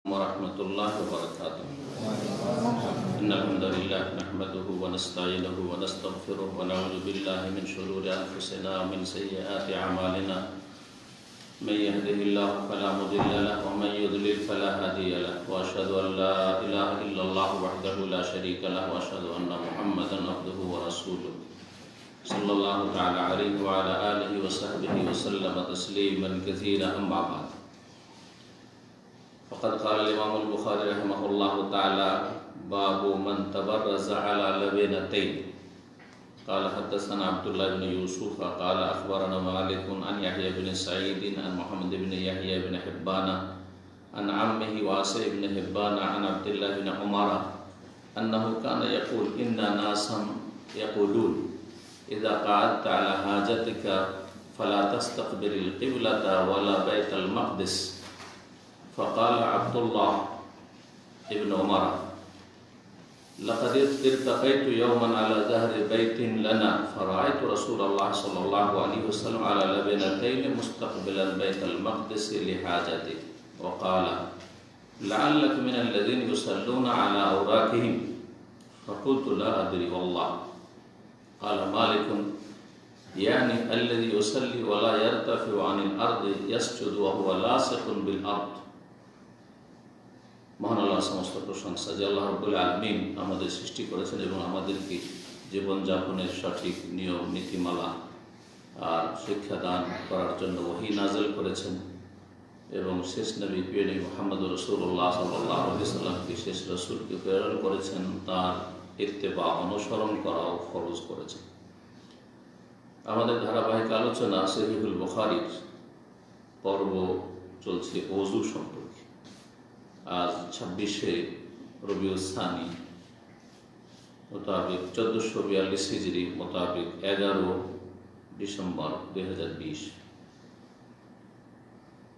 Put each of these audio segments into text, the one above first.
वरहमतुल्लाहि वबरकातुहू। इन्नल हम्दुलिल्लाह नहमदुहु व नस्तईनुहु व नस्तगफिरुहु व नऊज़ु बिल्लाहि मिन शुरूरि अनफुसिना व मिन सय्यिआति अमालिना। मन यहदिहिल्लाहु फला मुदिल्ल लहु व मन युद्लिल फला हादिय लहु। व अशहदु अन ला इलाहा इल्लल्लाहु वहदहु ला शरीका लहु व अशहदु अन्न मुहम्मदन अब्दुहु व रसूलुहु सल्लल्लाहु तआला अलैहि व अला आलिहि व सहबिहि व सल्लम तस्लीमन कसीरा। अम्मा बाद। फ़क़द क़ाल इमाम बुखारी रहमहुल्लाहु तआला बाबु मन तबर्रज़ अला लबनतैन। क़ाल हद्दसना अब्दुल्लाह इब्न यूसुफ़ क़ाल अख़बरना मालिक अन यहया इब्न सईद अन मुहम्मद इब्न यहया इब्न हिब्बान अन अम्मिही वासिअ इब्न हिब्बान अन अब्दुल्लाह इब्न उमर अन्नहु कान यक़ूल इन्ना नासन यक़ूलून इज़ा क़अदत अला हाजतिका फ़ला तस्तक़बिलिल क़िबलता वला बैतल मक़दिस। फ़क़ाल अब्दुल्लाह इब्न उमर लक़द इर्तक़ैतु यौमन अला ज़हरि बैतिन लना फ़रअयतु रसूलल्लाह सल्लल्लाहु अलैहि वसल्लम अला लबनतैन मुस्तक़बिलल बैतल मक़दिस लिहाजति वक़ाल लअल्लक मिनल लज़ीना युसल्लूना अला औराक़िहिम फ़क़ुल्तु ला अदरी वल्लाह। क़ाल मालिक यानी अल्लज़ी युसल्ली वला यर्तफ़िउ अनिल अर्दि यसजुदु व हुवा लासिक़ुन बिल अर्द। মহান আল্লাহ সমস্ত প্রশংসা যে আল্লাহ রাব্বুল আলামিন আমাদের সৃষ্টি করেছেন এবং আমাদেরকে জীবনযাপনের সঠিক নিয়ম নীতিমালা আর শিক্ষাদান করার জন্য ওহী নাযিল করেছেন এবং শেষ নবী প্রিয় নবী মুহাম্মদ রাসূলুল্লাহ সাল্লাল্লাহু আলাইহি ওয়াসাল্লামকে শেষ রাসূলকে প্রেরণ করেছেন, তার ইত্তেবা অনুসরণ করাও ফরজ করেছেন। আমাদের ধারাবাহিক আলোচনা সহিহুল বুখারীর পর্ব চলছে ওযু সম্পর্কে। আজ 26শে রবিউল সানি মোতাবেক 1442 হিজরি মোতাবেক 11 ডিসেম্বর 2020।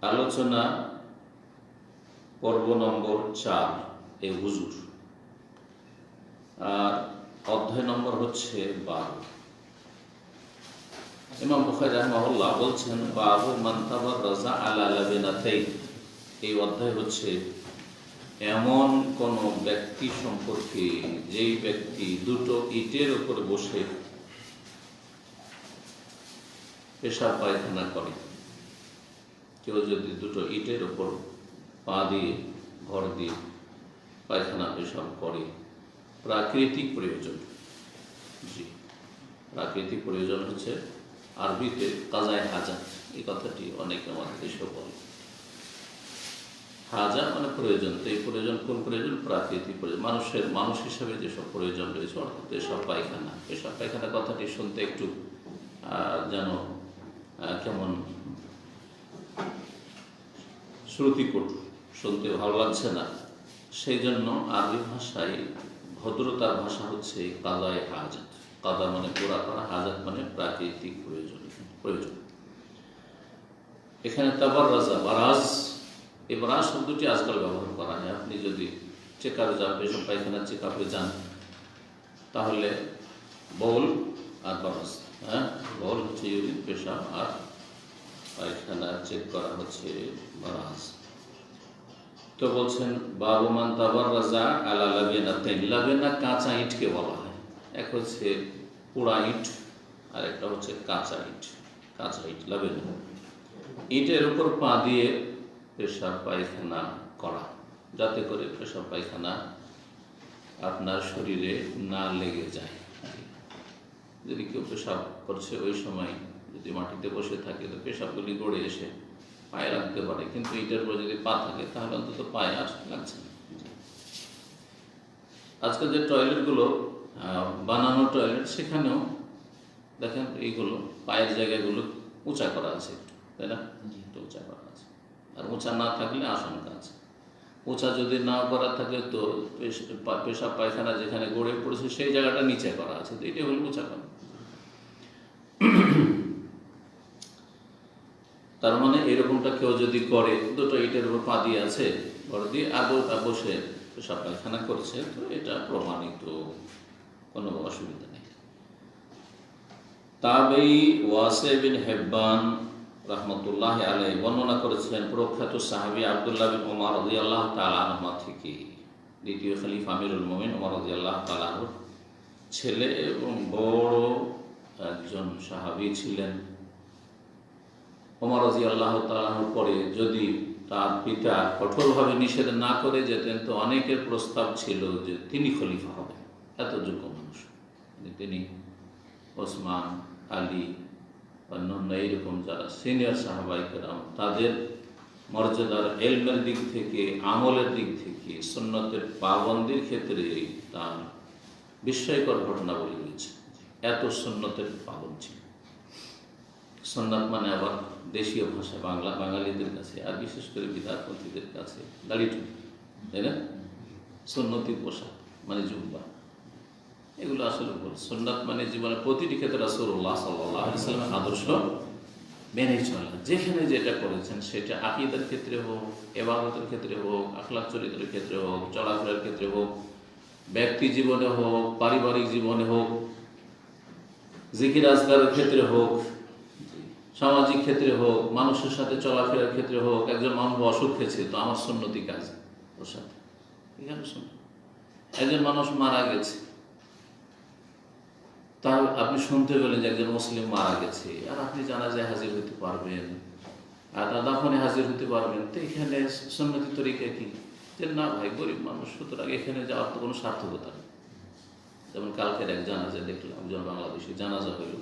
আলোচনা পর্ব নম্বর 4 এই হুজুর, আর অধ্যায় নম্বর হচ্ছে 12। ইমাম বুখারী রাহিমাহুল্লাহ বলছেন বাবু মান তাবাররাজা আলা লাবনাতাইন। এই অধ্যায় হচ্ছে এমন কোন ব্যক্তি সম্পর্কে যেই ব্যক্তি দুটো ইটের উপর বসে পেশাব পায়খানা করে। কেউ যদি দুটো ইটের উপর পা দিয়ে ভর দিয়ে পায়খানা পেশাব করে প্রাকৃতিক প্রয়োজন। জি, প্রাকৃতিক প্রয়োজন হচ্ছে আরবিতে কাজায়ে হাজাত। এই কথাটি অনেকে আমাদের দেশে বলে। হাজা মানে প্রয়োজন। তো এই প্রয়োজন কোন প্রয়োজন? প্রাকৃতিক প্রয়োজন। মানুষ হিসাবে যেসব প্রয়োজন রয়েছে, অর্থাৎ পেশাব পায়খানা কথাটি শুনতে একটু যেন কেমন শ্রুতিকটু, শুনতে ভালো লাগছে না। সেই জন্য আরবি ভাষায় ভদ্রতার ভাষা হচ্ছে কাজায়ে হাজাত। কাদা মানে পুরা করা, হাজাত মানে প্রাকৃতিক প্রয়োজন। এখানে তাবাররাজা, বারাজ, এই বারাজ শব্দটি আজকাল ব্যবহার করা হয়। আপনি যদি চেকআপে যান, পেশাব পায়খানা চেকআপে যান, তাহলে বউল আর বারাজ, বউল হচ্ছে ইউরিন, পেশাব, আর পায়খানা চেক করা হচ্ছে বারাজ। তো বলছেন বাবু মান তাবাররাজা আলা লাবনাতাইন। লাবনা কাঁচা ইটকে বলা হয়। এক হচ্ছে পোড়া ইট আর একটা হচ্ছে কাঁচা ইট। লাবনা ইটের উপর পা দিয়ে পেশাব পায়খানা করা, যাতে করে পেশাব পায়খানা আপনার শরীরে না লেগে যায়। যদি কেউ পেশাব করছে ওই সময় যদি মাটিতে বসে থাকে তো পেশাবগুলি গড়ে এসে পায়ে লাগতে পারে, কিন্তু ইটের উপর যদি পা থাকে তাহলে অন্তত পায়ে আর লাগছে না। আজকাল যে টয়লেটগুলো বানানো টয়লেট, সেখানেও দেখেন এইগুলো পায়ের জায়গাগুলো উঁচা করা আছে একটু, তাই না? একটু উঁচা করা আছে। আর উঁচা না থাকলে আশঙ্কা আছে। উঁচা যদি না করা থাকে তো পেশাব পায়খানা যেখানে গড়ে পড়েছে সেই জায়গাটা নিচে করা আছে, তো এটাই হলো উঁচা করা। তার মানে এরকমটা কেউ যদি করে, দুটো ইটের উপর পা দিয়ে আছে, ঘর দিয়ে বসে পেশাব পায়খানা করছে, তো এটা প্রমাণিত, কোনো অসুবিধা নেই। তাবেই ওয়াসিअ বিন হিব্বান রাহমাতুল্লাহ আলাইহি বর্ণনা করেছেন প্রখ্যাত সাহাবী আব্দুল্লাহ বিন ওমর রাদিয়াল্লাহু তাআলা আনহু থেকে, দ্বিতীয় খলিফা আমিরুল মুমিনিন ওমর রাদিয়াল্লাহু তাআলা আনহুর ছেলে এবং বড় একজন সাহাবী ছিলেন। ওমর রাদিয়াল্লাহু তাআলা আনহুর পরে যদি তার পিতা কঠোরভাবে নিষেধ না করে যেতেন তো অনেকের প্রস্তাব ছিল যে তিনি খলিফা হবেন, এত যোগ্য মানুষ তিনি। ওসমান, আলী, অন্যান্য এইরকম যারা সিনিয়র সাহাবায়ে কেরাম তাদের মর্যাদার ইলমের দিক থেকে, আমলের দিক থেকে, সুন্নতের পাবন্দির ক্ষেত্রে তার বিস্ময়কর ঘটনাবলী রয়েছে। এত সুন্নতের পাবন ছিল। সুন্নাত মানে আবার দেশীয় ভাষা বাঙালিদের কাছে আর বিশেষ করে বিদাতপন্থীদের কাছে দাড়ি টুপি, তাই না? সুন্নতি পোশাক মানে জুব্বা, এগুলো আসলে ভুল। সুন্নাত মানে জীবনের প্রতিটি ক্ষেত্রে রাসূলুল্লাহ সাল্লাল্লাহু আলাইহি ওয়াসাল্লামের আদর্শ মেনে চলা। যেখানে যেটা করেছেন সেটা আকীদার ক্ষেত্রে হোক, ইবাদতের ক্ষেত্রে হোক, আখলাক চরিত্রের ক্ষেত্রে হোক, চলাফেরার ক্ষেত্রে হোক, ব্যক্তি জীবনে হোক, পারিবারিক জীবনে হোক, জিকির আজকারের ক্ষেত্রে হোক, সামাজিক ক্ষেত্রে হোক, মানুষের সাথে চলাফেরার ক্ষেত্রে হোক। একজন মানুষ অসুখ হয়েছে তো আমার সুন্নতি কাজ ওর সাথে, এখানে শুনুন। একজন মানুষ মারা গেছে, তার আপনি শুনতে পেলেন যে একজন মুসলিম মারা গেছে, আর আপনি জানাজায় হাজির হতে পারবেন আর তার দাফনে হাজির হতে পারবেন, তো এখানে সুন্নতি তরিকা কি যে না ভাই গরিব মানুষ, সুতরাং এখানে যাওয়ার তো কোনো সার্থকতা নেই। যেমন কালকের এক জানাজা দেখলাম, একজন বাংলাদেশি জানাজা হইল,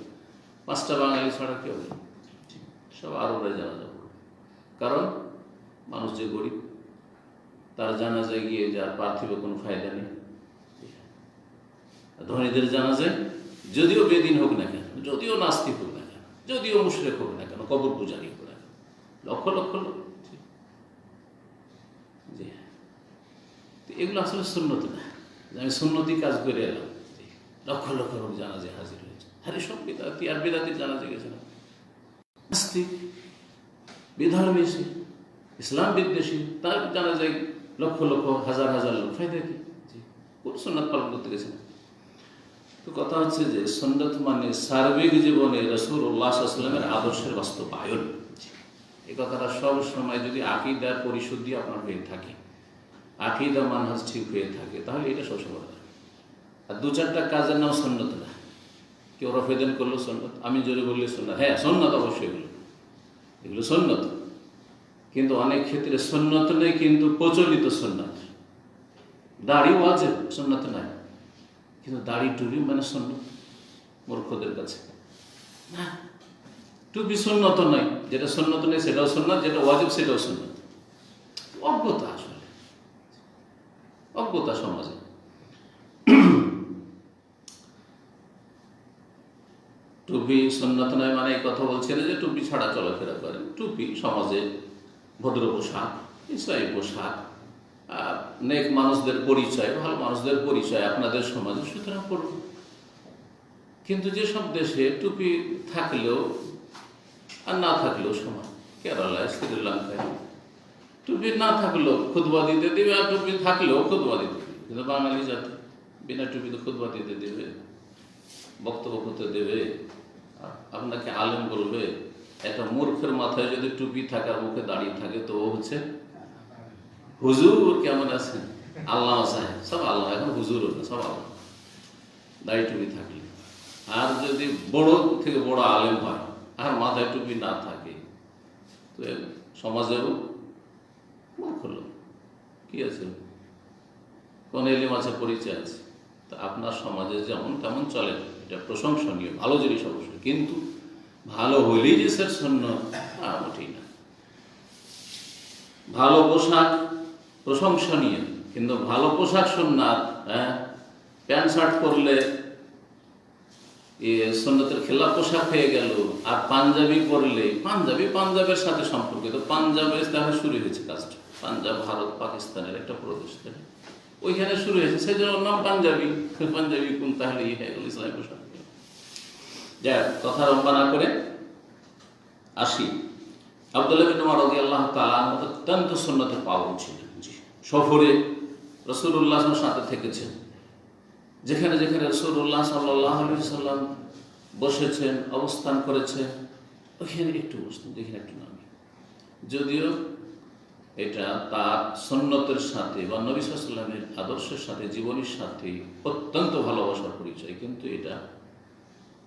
5টা বাঙালি ছাড়া কেউ নেই, সব আরবরা জানাজা করল। কারণ মানুষ যে গরিব, তার জানাজায় গিয়ে যার পার্থিব কোনো ফায়দা নেই। ধনীদের জানাজায় যদিও বেদিন হোক না কেন, যদিও নাস্তিক হোক না কেন, যদিও মুশরিক হোক না কেন, কবর পূজারী হোক না কেন, লক্ষ লক্ষ লোক, জি হ্যাঁ, তো এগুলো আসলে সুন্নত না যে আমি সুন্নতি কাজ করে এলাম, লক্ষ লক্ষ লোক জানাজায় হাজির হয়েছে। আরে সব বিদাতি আর বিদাতির জানাজায় গেছে না, নাস্তিক, বিধর্মী, ইসলাম বিদ্বেষী, তার জানাজায় লক্ষ লক্ষ হাজার হাজার লোক, ফায়দা কি? কোন সুন্নাত পালন করতে গেছে না। তো কথা হচ্ছে যে সুন্নাত মানে সার্বিক জীবনে রাসূলুল্লাহ সাল্লাল্লাহু আলাইহি ওয়াসাল্লামের আদর্শের বাস্তবায়ন। এই কথাটা সব সময় যদি আকীদার পরিশুদ্ধি আপনার হয়ে থাকে, আকীদা মানহাজ ঠিক হয়ে থাকে, তাহলে এটা সবসময় হয়। আর 2-4টা কাজের নাম সুন্নাত না। কেউ রফেদান করলো সুন্নাত, আমি জোরে বললে সুন্নাত, হ্যাঁ সুন্নাত অবশ্যই, এগুলো সুন্নাত, কিন্তু অনেক ক্ষেত্রে সুন্নাত নেই, কিন্তু প্রচলিত সুন্নাত। দাড়ি ওয়াজিব, সুন্নাত নাই, কিন্তু দাড়ি টুপি মানে সুন্নাত মূর্খদের কাছে। না, টুপি সুন্নত নয়, যেটা সুন্নত নেই সেটাও সুন্নাত, যেটা ওয়াজিব সেটাও সুন্নাত। অজ্ঞতা, আসলে অজ্ঞতা সমাজে। টুপি সুন্নাত নয় মানে এই কথা বলছে না যে টুপি ছাড়া চলাফেরা করেন। টুপি সমাজে ভদ্র পোশাক, ইসলামী পোশাক, নেক মানুষদের পরিচয়, ভালো মানুষদের পরিচয় আপনাদের সমাজে, সুতরাং করুন। কিন্তু যেসব দেশে টুপি থাকলেও আর না থাকলেও সমান, কেরালায়, শ্রীলঙ্কায় টুপি না থাকলেও খুতবা দিতে দেবে, আর টুপি থাকলেও খুতবা দিতে দেবে। কিন্তু বাঙালি জাতি বিনা টুপিতে খুতবা দিতে দেবে, বক্তব্য করতে দেবে, আপনাকে আলেম বলবে। একটা মূর্খের মাথায় যদি টুপি থাকে আর মুখে দাঁড়িয়ে থাকে তো ও হচ্ছে হুজুর। কেমন আছেন? আল্লাহ সাহেব, সব আল্লাহ, এখন হুজুর না, সব আল্লাহ দাড়ি টুপি থাকলে। আর যদি বড় থেকে বড় আলেম হয় আর মাথায় টুপি না থাকে তো সমাজেও মূর্খ লোক। কি আছে, কোন এলিম আছে, পরিচয় আছে। তা আপনার সমাজে যেমন তেমন চলে, এটা প্রশংসনীয়, ভালো জিনিস অবশ্যই, কিন্তু ভালো হইলেই যে স্যার সুন্নাত, মোটেই না। ভালো পোশাক প্রশংসনীয়, কিন্তু ভালো পোশাক সুন্নাত। হ্যাঁ, প্যান্ট শার্ট পরলে সুন্নাতের খেলাফ পোশাক হয়ে গেল। আর পাঞ্জাবি পরলে, পাঞ্জাবের সাথে সম্পর্কিত, পাঞ্জাবে তাহলে শুরু হয়েছে কাজটা। পাঞ্জাব ভারত পাকিস্তানের একটা প্রদেশ, ওইখানে শুরু হয়েছে, সেই জন্য নাম পাঞ্জাবি। পাঞ্জাবি কোন তাহলে হয়ে গেল ইসলামী পোশাক। যা কথা লম্বা না করে আসি, আব্দুল্লাহ বিন ওমর রাদিয়াল্লাহু তাআলা অত্যন্ত সুন্নতের পাবন ছিলেন। সফরে রাসূলুল্লাহ সাথে থেকেছেন, যেখানে যেখানে রাসূলুল্লাহ সাল্লাল্লাহু আলাইহি ওয়াসাল্লাম বসেছেন, অবস্থান করেছেন, ওইখানে একটু বসতেন, এখানে একটু নামি। যদিও এটা তার সুন্নতের সাথে বা নবী সাল্লাল্লাহু আলাইহি ওয়াসাল্লামের আদর্শের সাথে, জীবনীর সাথে অত্যন্ত ভালোবাসার পরিচয়, কিন্তু এটা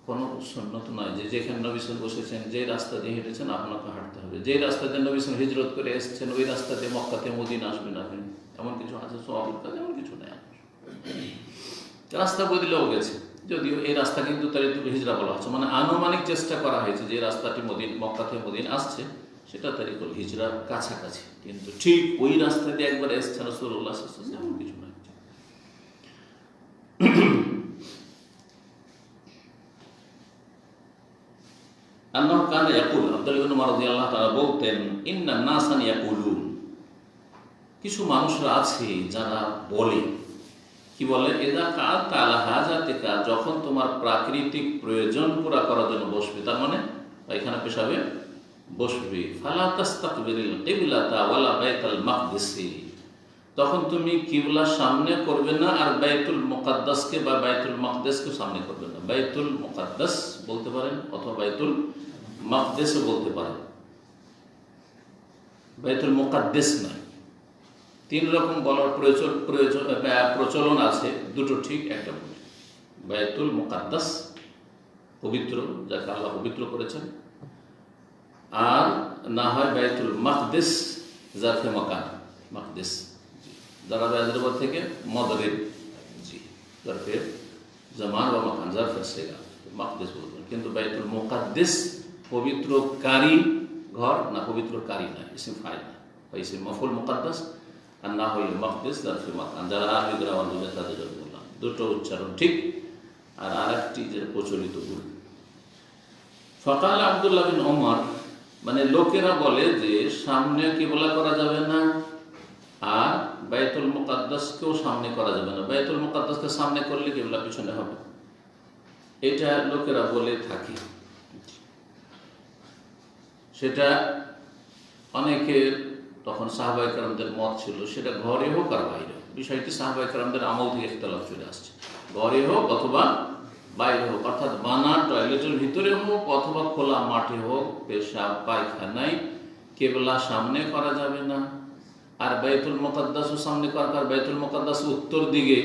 কোনো সুন্নত নয় যে যেখানে নবী সাল্লাল্লাহু আলাইহি ওয়াসাল্লাম বসেছেন, যে রাস্তা দিয়ে হেঁটেছেন আপনাকে হাঁটতে হবে, যে রাস্তা দিয়ে নবী সাল্লাল্লাহু আলাইহি ওয়াসাল্লাম হিজরত করে এসেছেন ওই রাস্তা দিয়ে মক্কা থেকে মদিনা আসবেন আপনি, এমন কিছু আছে সওয়াবের কাজ, এমন কিছু নেই। রাস্তা বদলেও গেছে, যদিও এই রাস্তা কিন্তু তারিকুল হিজরা বলা হচ্ছে, মানে আনুমানিক চেষ্টা করা হয়েছে যে রাস্তাটি মক্কা থেকে মদিনা আসছে সেটা তারিকুল হিজরার কাছাকাছি, কিন্তু ঠিক ওই রাস্তা দিয়ে একবার এসছেন রাসূলুল্লাহ সাল্লাল্লাহু আলাইহি ওয়াসাল্লাম, এমন কিছু নয়। আন্নাহু কানা ইয়াকুল, আব্দুল্লাহ ইবনে উমর রাদিয়াল্লাহু তাআলা বলতেন, ইন্নান নাসান ইয়াকুলুন, কিছু মানুষরা আছে যারা বলে, কি বলে, ইযা কাআতা আলা হাজাতিকা, যখন তোমার প্রাকৃতিক প্রয়োজন পুরা করার জন্য বসবে, তার মানে পায়খানা পেশাবে বসবে, ফালা তাস্তাকবিরিল কিবলাতা ওয়ালা বাইতুল মাকদিসি, তখন তুমি কিবলার সামনে করবে না আর বাইতুল মুকাদ্দাসকে বা বাইতুল মাকদিসকে সামনে করবে না। বাইতুল মুকাদ্দাস বলতে পারেন অথবা বাইতুল মাকদিসও বলতে পারেন, বাইতুল মুকাদ্দাস নয়। তিন রকম বলার প্রচলন আছে, দুটো ঠিক একটা ভুল। বাইতুল মুকাদ্দাস পবিত্র, যাকে আল্লাহ পবিত্র করেছেন, আর না হয় বাইতুল মাকদিস জারফে মাকান, মাকদিস যারা হায়দ্রাবাদ থেকে মদরিব, জি জারফে জামান বা মাকান, জারফে সেগা, মাকদিস বলবেন। কিন্তু বাইতুল মুকাদ্দিস পবিত্রকারী ঘর না, পবিত্রকারী না, ইসিম ফাইল না, ইসিম মফুল মুকাদ্দাস, আর না হইলে মাকদিস জারফে মাকান। যারা আরবি গ্রামার বুঝে তাদের জন্য বললাম, দুটো উচ্চারণ ঠিক। আর আরেকটি যে প্রচলিত ভুল, ফাকাল আব্দুল্লাহ বিন ওমর, মানে লোকেরা বলে যে সামনে কিবলা করা যাবে না আর বাইতুল মুকাদ্দাসকেও সামনে করা যাবে না, বাইতুল মুকাদ্দাসকে সামনে করলে কিবলা পিছনে হবে, এটা লোকেরা বলে থাকে। সেটা অনেকের তখন সাহাবায়ে কেরামদের মত ছিল, সেটা ঘরে হোক আর বাইরে হোক, বিষয়টি সাহাবায়ে কেরামদের আমল থেকে ইখতিলাফ চলে আসছে, ঘরে হোক অথবা বাইরে হোক, অর্থাৎ বানা টয়লেটের ভিতরে হোক অথবা খোলা মাঠে হোক, পেশাব পায়খানায় কিবলা সামনে করা যাবে না। আর বাইতুল মুকাদ্দাসও সামনে করার, বাইতুল মুকাদ্দাস উত্তর দিকে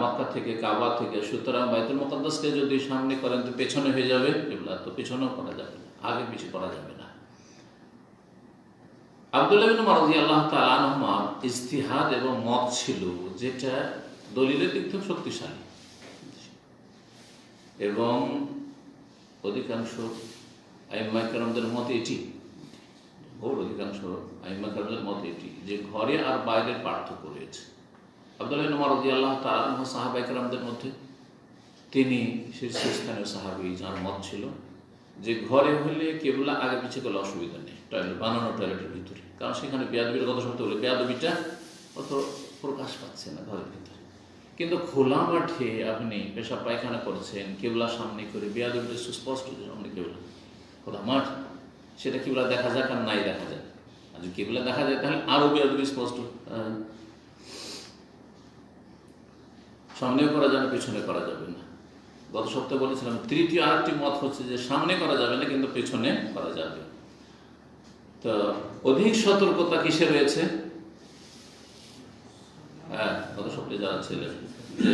মক্কা থেকে, কাবা থেকে, সুতরাং বাইতুল মুকাদ্দাসকে যদি সামনে করেন তো পেছনে হয়ে যাবে কিবলা, তো পেছনেও করা যাবে না, আগে পিছিয়ে করা যাবে না। আব্দুল্লাহ ইবনে উমর রাদিয়াল্লাহু তাআলা আনহুমা ইজতিহাদ এবং মত ছিল যেটা দলিলের দিক থেকে শক্তিশালী, এবং অধিকাংশ আইম্মায়ে কেরামদের মতে এটি, অধিকাংশ আইম্মায়ে কেরামদের মতে এটি, যে ঘরে আর বাইরের পার্থক্য রয়েছে। আব্দুল্লাহ ইবনে উমর রাদিয়াল্লাহু তাআলা আনহু সাহাবায়ে কেরামদের মধ্যে তিনি শীর্ষস্থানীয় সাহাবী, যার মত ছিল যে ঘরে হলে কিবলা আগে পিছিয়ে করলে অসুবিধা নেই, টয়লেট বানানো টয়লেটের ভিতরে, কারণ সেখানে বেয়াদবির কথা শুনতে হলে বেয়াদবিটা অত প্রকাশ পাচ্ছে না ঘরের ভিতরে। কিন্তু খোলা মাঠে আপনি পেশাব পায়খানা করছেন কিবলা সামনে করে, বেয়াদবিটা সুস্পষ্ট যে সামনে কিবলা, খোলা মাঠ, সেটা কিবলা দেখা যাক আর নাই দেখা যায়, আর যদি কিবলা দেখা যায় তাহলে আরো বেয়াদবি স্পষ্ট। সামনেও করা যাবে, পেছনে করা যাবে না। গত সপ্তাহে বলেছিলাম তৃতীয় আরেকটি মত হচ্ছে যে সামনে করা যাবে না কিন্তু পেছনে করা যাবে। তো অধিক সতর্কতা কিসে রয়েছে? হ্যাঁ, গত সপ্তাহে যারা ছিলেন যে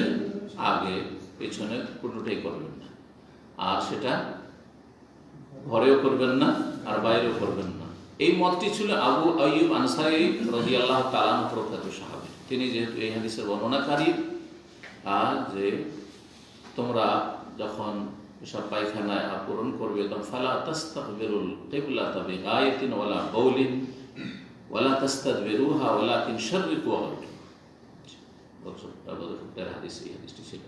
আগে পেছনে পুরোটাই করবেন না, আর সেটা ঘরেও করবেন না আর বাইরেও করবেন না। এই মতটি ছিল আবু আইয়ুব আনসারী রাদিয়াল্লাহু তাআলা আনহু প্রখ্যাত সাহাবী। তিনি যেহেতু এই হাদিসের বর্ণনাকারী, আর যে তোমরা যখন পেশাব পায়খানায় পূরণ করবে তখন ফালা তাস্তাকবিরুল কিবলাতা বিগায়াতিন ওয়ালা বাউলিন ওয়ালা তাস্তাদবিরুহা ওয়ালাকিন শাররিকু ওয়াগরিবু। এই হাদিসটি ছিল।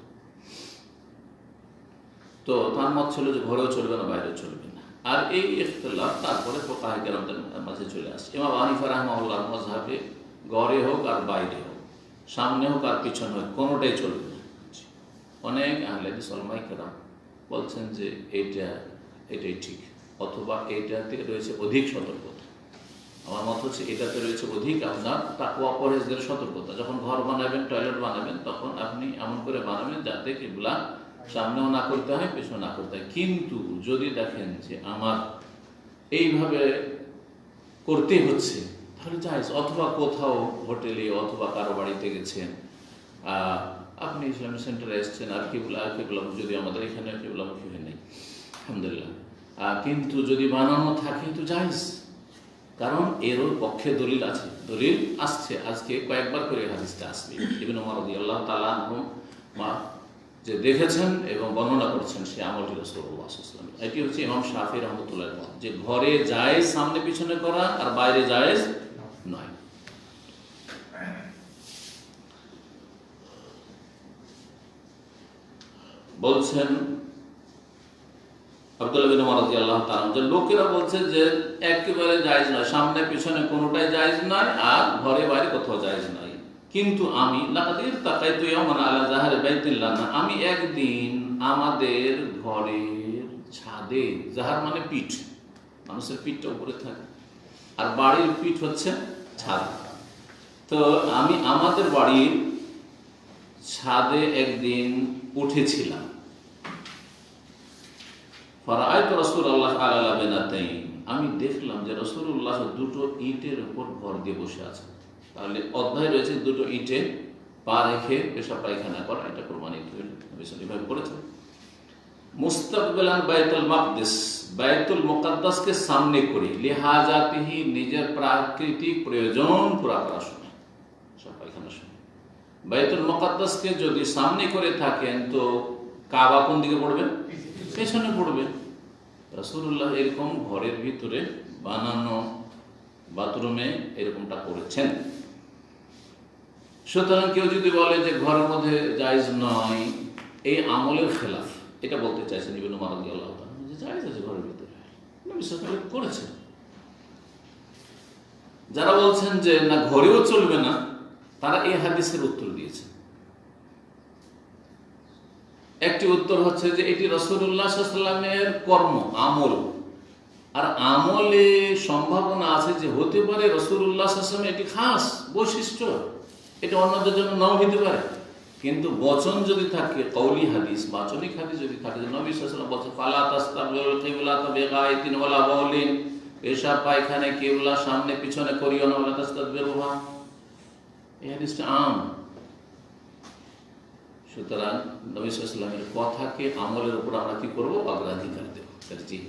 তো তার মত ছিল যে ঘরেও চলবে না, বাইরেও চলবে না। আর এই ইখতিলাফ তারপরে ফুকাহা কেরামদের মাঝে চলে আসে। ইমাম হানিফা রাহমাহুল্লাহর মাযহাবে ঘরে হোক আর বাইরে হোক, সামনে হোক আর পিছনে হোক, কোনোটাই চলবে না। অনেক আহলে হাদিস উলামায়ে কেরাম বলছেন যে এটাই ঠিক, অথবা এইটাতে রয়েছে অধিক সতর্কতা। আমার মত হচ্ছে এটাতে রয়েছে অধিক আপনার তাকওয়া পরহেজগারের সতর্কতা। যখন ঘর বানাবেন, টয়লেট বানাবেন, তখন আপনি এমন করে বানাবেন যাতে কিবলা সামনেও না করতে হয়, পেছনে না করতে হয়। কিন্তু যদি দেখেন যে আমার এইভাবে করতেই হচ্ছে, তাহলে জায়েজ। অথবা কোথাও হোটেলে অথবা কারো বাড়িতে গেছেন, আপনি ইসলামী সেন্টারে এসছেন, আর কিবলা যদি আমাদের এখানে কিবলামুখী হয়ে নেই আলহামদুলিল্লাহ, কিন্তু যদি বানানো থাকে তো জায়েজ, কারণ এরও পক্ষে দলিল আছে, দলিল আসছে, আজকে কয়েকবার করে হাদিসটা আসবে। ইবনে ওমর রাদিয়াল্লাহু তাআলা আনহু যে দেখেছেন এবং বর্ণনা করছেন সে আমলটি রাসূলুল্লাহ সাল্লাল্লাহু আলাইহি ওয়াসাল্লাম। এটি হচ্ছে ইমাম শাফি রাহমাতুল্লাহির মত, যে ঘরে জায়েজ সামনে পিছনে করা আর বাইরে জায়েজ নয়। বলছেন আব্দুল্লাহ বিন ওমর রাদিয়াল্লাহু তাআলা যে লোকেরা বলছে যে একেবারে জায়েজ নয়, সামনে পিছনে কোনোটাই জায়েজ নয়, আর ঘরে বাইরে কোথাও জায়েজ নয়। কিন্তু আমি লাকাদির তাকাইতু ইয়াওমান আলা জাহরি বাইতিল্লাহ, আমি একদিন আমাদের ঘরের ছাদে, জাহার মানে পিঠ, মানুষের পিঠটা উপরে থাকে আর বাড়ির পিঠ হচ্ছে ছাদ, তো আমি আমাদের বাড়ির ছাদে একদিন উঠেছিলাম। ফারাআইতু রাসূলুল্লাহ আলা লাবিনাতাইন, আমি দেখলাম যে রাসূলুল্লাহ দুটো ইটের উপর ভর দিয়ে বসে আছে। তাহলে অধ্যায় রয়েছে দুটো ইটে পা রেখে পেশাব পায়খানা করা, এটা প্রমাণিত হইল, নবী সাল্লাল্লাহু আলাইহি করেছেন। মুস্তাকবিলান বাইতুল মাকদিস, বাইতুল মুকাদ্দাসকে সামনে করে, লিহাজাতিহি, নিজের প্রাকৃতিক প্রয়োজন পুরা করার সময়, পেশাব পায়খানার সময়। বাইতুল মুকাদ্দাসকে যদি সামনে করে থাকেন তো কাবা কোন দিকে পড়বে? পেছনে পড়বে। রাসূলুল্লাহ এরকম ঘরের ভিতরে বানানো বাথরুমে এরকমটা করেছেন। সুতরাং কেউ যদি বলে যে ঘরের মধ্যে জায়েজ নয়, এই আমলের খেলাফ, এটা বলতে চাইছেন ইবনে ওমর রাদিয়াল্লাহু তাআলা, যে জায়েজ আছে ঘরের ভিতরে, নবী সাল্লাল্লাহু আলাইহি ওয়াসাল্লাম করেছেন। যারা বলছেন যে না ঘরেও চলবে না, তারা এই হাদিসের উত্তর দিয়েছেন। একটি উত্তর হচ্ছে যে এটি রাসূলুল্লাহ সাল্লাল্লাহু আলাইহি ওয়াসাল্লামের কর্ম, আমল, আর আমলে সম্ভাবনা আছে যে হতে পারে রাসূলুল্লাহ সাল্লাল্লাহু আলাইহি ওয়াসাল্লামের এটি খাস বৈশিষ্ট্য, এটা অন্যদের জন্য নাও হতে পারে। কিন্তু বচন যদি থাকে, কওলি হাদিস, বাচনিক হাদিস যদি থাকে, যে নবী সাল্লাল্লাহু আলাইহি ওয়াসাল্লাম বলেছেন ফালা তাস্তাকবিলুল কিবলাতা বিগাইতিন ওয়ালা বাউলিন, পেশাব পায়খানা কিবলা সামনে পিছনে করিও না, ওয়ালা তাস্তাকবিরুহা, এই হাদিসটা আম। সুতরাং নবী সাল্লাল্লাহু আলাইহি ওয়াসাল্লামের কথাকে আমলের উপর আমরা কি করব? অগ্রাধিকার দেব, তারজিহ।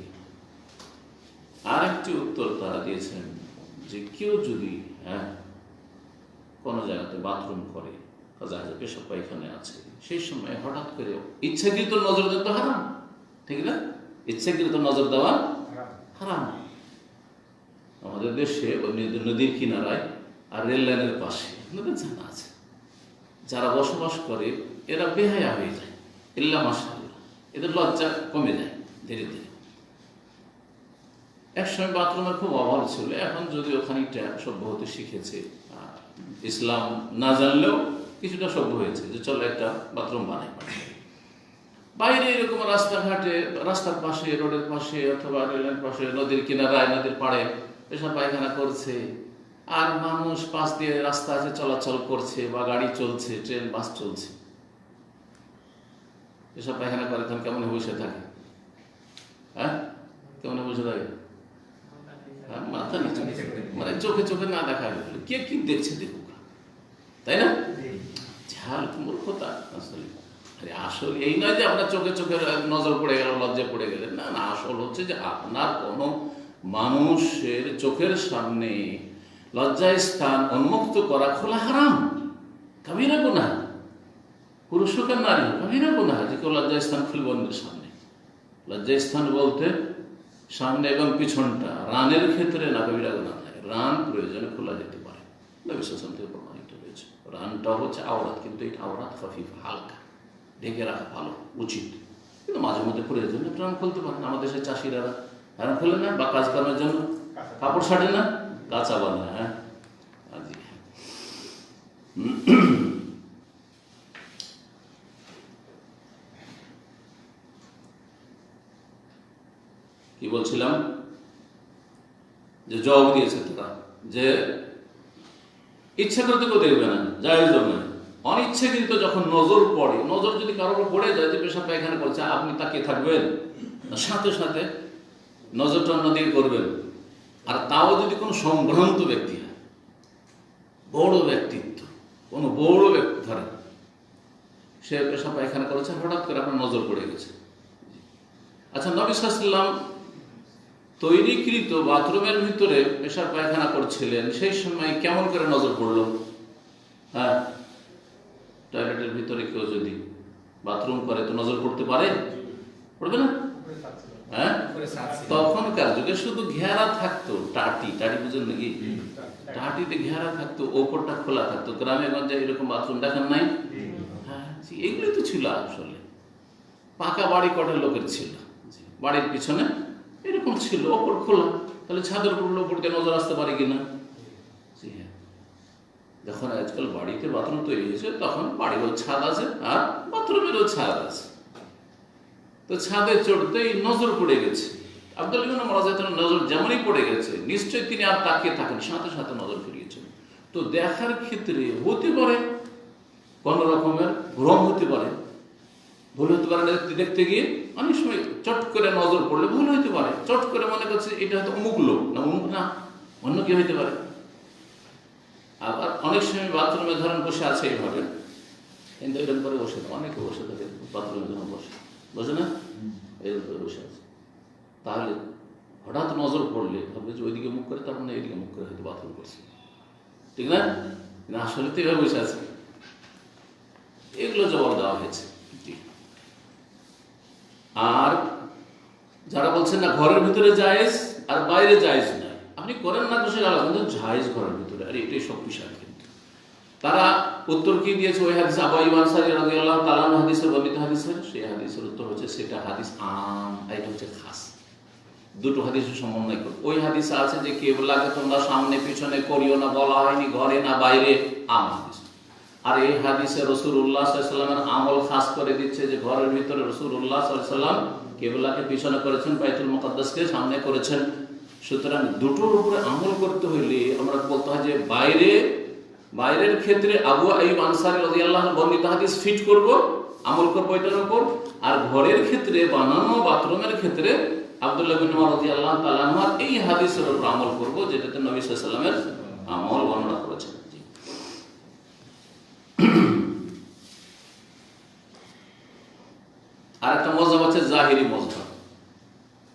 আরেকটি উত্তর তারা দিয়েছেন যে কেউ যদি কোনো জায়গাতে বাথরুম করে, পেশাব পায়খানা আছে, সেই সময় হঠাৎ করে ইচ্ছাকৃত নজর দেওয়া তো হারাম, ঠিক না? ইচ্ছাকৃত নজর দেওয়া হারাম। আমাদের দেশে নদীর কিনারায় আর রেল লাইনের পাশে আপনাদের জানা আছে, যারা বসবাস করে এরা বেহায়া হয়ে যায়, ইল্লা মাশাআল্লাহ, এদের লজ্জা কমে যায় ধীরে ধীরে। একসময় বাথরুমের খুব অভাব ছিল, এখন যদি খানিকটা সভ্য হতে শিখেছে, ইসলাম না জানলেও কিছুটা সভ্য হয়েছে, যে চলো একটা বাথরুম বানাই। বাইরে এরকম রাস্তাঘাটে, রাস্তার পাশে, রোডের পাশে অথবা রেলের পাশে, নদীর কিনারায়, নদীর পাড়ে পেশাব পায়খানা করছে, আর মানুষ পাশ দিয়ে রাস্তা আছে চলাচল করছে, বা গাড়ি চলছে, ট্রেন বাস চলছে, পেশাব পায়খানা করে, তখন কেমন বসে থাকে? কেমন বসে থাকে? মাথা নিচে, মানে চোখে চোখে না দেখা গেল, কে কি দেখছে দেখুক, তাই না? ঝাল মূর্খতা আসলে। আসল এই নয় যে আপনার চোখে চোখে নজর পড়ে গেল, লজ্জা পড়ে গেলেন, না না, আসল হচ্ছে যে আপনার কোনো মানুষের চোখের সামনে লজ্জায় স্থান উন্মুক্ত করা খোলা হারাম, কাবিরা গুনাহ, পুরুষ হোক আর নারী, কাবিরা গুনাহ যে কেউ লজ্জায় স্থান খুলবে অন্যের সামনে। লজ্জায় স্থান বলতে সামনে এবং পিছনটা, রানের ক্ষেত্রে না কাবিরা গুনাহ নয়, রান প্রয়োজনে খোলা যেতে পারে, নবী সাল্লাল্লাহু আলাইহি ওয়াসাল্লাম থেকে প্রমাণিত হয়েছে। রানটা হচ্ছে আওরাত, কিন্তু এই আওরাত খাফিফ, হালকা, ঢেকে রাখা ভালো, উচিত, কিন্তু মাঝে মধ্যে প্রয়োজনে রান খুলতে পারেন। আমাদের দেশের চাষিরা রান খোলে না, বা কাজ করার জন্য কাপড় ছাড়ে না, কাঁচা বানায়। কি বলছিলাম, যে জবাব দিয়েছে তারা যে ইচ্ছা করতে কেউ দেখবে না, জায়েজ নয়। অনিচ্ছাকৃত যখন নজর পড়ে, নজর যদি কারোর পড়ে যায় যে পেশাব পায়খানা করছে, আপনি তাকিয়ে থাকবেন, সাথে সাথে নজরটা অন্যদিকে করবেন। আর তাও যদি কোনো সম্ভ্রান্ত ব্যক্তি হয়, বড় ব্যক্তিত্ব, কোনো বড় ব্যক্তি ধরেন সে পেশাব পায়খানা করেছে, হঠাৎ করে আপনার নজর পড়ে গেছে। আচ্ছা, নবী সাল্লাল্লাহু আলাইহি ওয়াসাল্লাম তৈরিকৃত বাথরুমের ভিতরে পেশাব পায়খানা করছিলেন, সেই সময় কেমন করে নজর পড়লো? হ্যাঁ, টয়লেটের ভিতরে কেউ যদি বাথরুম করে তো নজর পড়তে পারে? পড়বে না? হ্যাঁ, তখনকার যুগে শুধু ঘেরা থাকতো, টাটি বুঝেন নাকি? টাটিতে ঘেরা থাকতো, ওপরটা খোলা থাকতো। গ্রামে গঞ্জে এরকম বাথরুম দেখেন নাই? হ্যাঁ, এগুলো তো ছিল আসলে। পাকা বাড়ি কটা লোকের ছিল, বাড়ির পিছনে এরকম ছিল, ওপর খোলা, তাহলে ছাদের উপর দিয়ে নজর আসতে পারে কিনা? জি হ্যাঁ, যখন আজকাল বাড়িতে বাথরুম তৈরি হয়েছে তখন বাড়িরও ছাদ আছে আর বাথরুমেরও ছাদ আছে। তো ছাদে চড়তেই নজর পড়ে গেছে। আব্দুল্লাহ ইবনে উমর রাদিয়াল্লাহু আনহু নজর যেমনই পড়ে গেছে, নিশ্চয়ই তিনি আর তাকিয়ে থাকেন, সাথে সাথে নজর ফিরিয়েছেন। তো দেখার ক্ষেত্রে হতে পারে কোন রকমের ভ্রম হতে পারে, ভুল হতে পারে। দেখতে গিয়ে অনেক সময় চট করে নজর পড়লে ভুল হতে পারে, চট করে মনে করছে এটা হয়তো অমুক লোক, না অমুক না, অন্য কেউ হইতে পারে। আবার অনেক সময় বাথরুমে ধরেন বসে আছে এইভাবে, কিন্তু এরকম করে বসে, অনেকে বসে থাকে বাথরুমের জন্য বসে না, এরকম করে বসে আছে। তাহলে হঠাৎ নজর পড়লে ভাববে যে ওইদিকে মুখ করে, তার মানে এইদিকে মুখ করে হয়তো বাথরুম করছে, ঠিক না? আসলে তো এভাবে বসে আছে। এগুলো জবাব দেওয়া হয়েছে। আর যারা বলছেন না ঘরের ভিতরে জায়েজ আর বাইরে জায়েজ নাই, আপনি করেন না বসে আলাদা, কিন্তু জায়েজ ঘরের ভিতরে, আর এটাই শক্তিশালী। কিন্তু তারা উত্তর কি দিয়েছে? ওই হাদিস আবু আইয়ুব আনসারী রাদিয়াল্লাহু তাআলা আনহু হাদিসের বর্ণিত হাদিসের, সেই হাদিসের উত্তর হচ্ছে সেটা হাদিস আম, এটা হচ্ছে খাস। দুটো হাদিসের সমন্বয় করে ওই হাদিসে আছে যে কিবলাকে তোমরা সামনে পিছনে করিও না, বলা হয়নি ঘরে না বাইরে, আম হাদিস। আর এই হাদিসে রাসূলুল্লাহ সাল্লাল্লাহু আলাইহি ওয়াসাল্লামের আমল খাস করে দিচ্ছে যে ঘরের ভিতরে রাসূলুল্লাহ সাল্লাল্লাহু আলাইহি ওয়াসাল্লাম কিবলাকে পিছনে করেছেন, বাইতুল মুকাদ্দাসকে সামনে করেছেন। সুতরাং দুটোর উপরে আমল করতে হইলে আমরা বলতে হয় যে বাইরের ক্ষেত্রে আবু আইয়ুব আনসারী রাদিয়াল্লাহু আনহু বর্ণিত হাদিস ফিট করব, আমল করব এটার উপর। আর ঘরের ক্ষেত্রে, বানানো বাথরুমের ক্ষেত্রে আব্দুল্লাহ ইবনে উমর রাদিয়াল্লাহু তাআলা আনহু এই হাদিসের উপর আমল করব, যেটাতে নবী সাল্লাল্লাহু আলাইহি ওয়াসাল্লামের আমল বর্ণনা করেছেন। আর একটা মজহাব আছে জাহিরি মজহাব।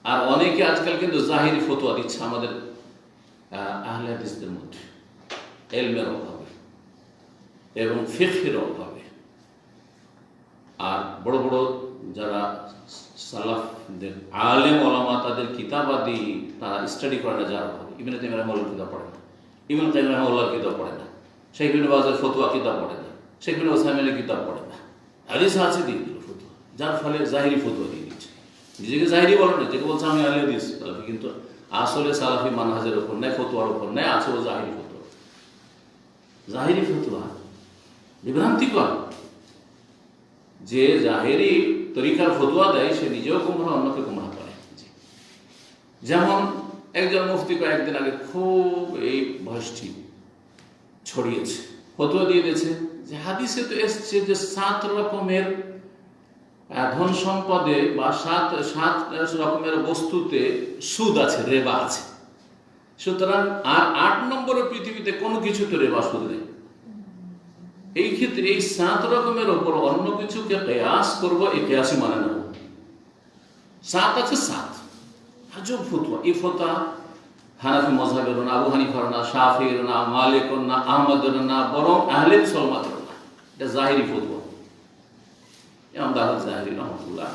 আর অনেকে আজকাল কিন্তু জাহিরি ফতোয়া দিচ্ছে আমাদের আহলে হাদিসদের মধ্যে, ইলমের অভাবে এবং ফিকহের অভাবে। আর বড় বড় যারা সালাফদের আলেম ওলামা, তাদের কিতাবাদি তারা স্টাডি করে না, যার অভাবে। ইবনে তাইমিয়া রাহিমাহুল্লাহর কিতাব পড়ে না, ইবনে কাইয়িম রাহিমাহুল্লাহর কিতাব পড়ে না, শাইখ ইবনে বাজের ফতোয়া কিতাব পড়ে না, শাইখ ইবনে উসাইমিনের কিতাব পড়ে না। হাদিস আছে দিয়ে দিল ফতোয়া, যার ফলে জাহিরি ফতোয়া দিয়ে দিচ্ছে। নিজেকে জাহিরি বলে না, যেকে বলছে আমি আহলে হাদিস সালাফি, কিন্তু আসলে সালাফি মানহাজের উপর নেয়, ফতোয়ার উপর নেয়, আছে ও জাহিরি ফতোয়া। জাহিরি ফতোয়া বিভ্রান্তিকর। যে জাহেরি তরিকার ফতোয়া দেয় সে নিজেও গুমরাহ, অন্যকে গুমরাহ করে। যেমন একজন মুফতি কয়েকদিন আগে খুব এই ভয়সটি ছড়িয়েছে, ফতোয়া দিয়ে দিয়েছে যে হাদিসে তো এসছে যে 7 রকমের ধন সম্পদে বা 7 রকমের বস্তুতে সুদ আছে, রেবা আছে। সুতরাং আর 8 নম্বরের পৃথিবীতে কোনো কিছুতে রেবা সুদ নেই। এই ক্ষেত্রে এই 7 রকমের উপর অন্য কিছুকে কিয়াস করবো, এই কিয়াসই মানে না। 7 আছে 7, আজব ফতোয়া। এই ফতোয়া হানাফি মাযহাবের না, আবু হানিফার না, শাফিঈর না, মালিকের না, আহমদের না, বরং আহলে সুন্নাতের না। এটা জাহিরি ফতোয়া। ইমাম দারুল জাহিরি রাহমাতুল্লাহ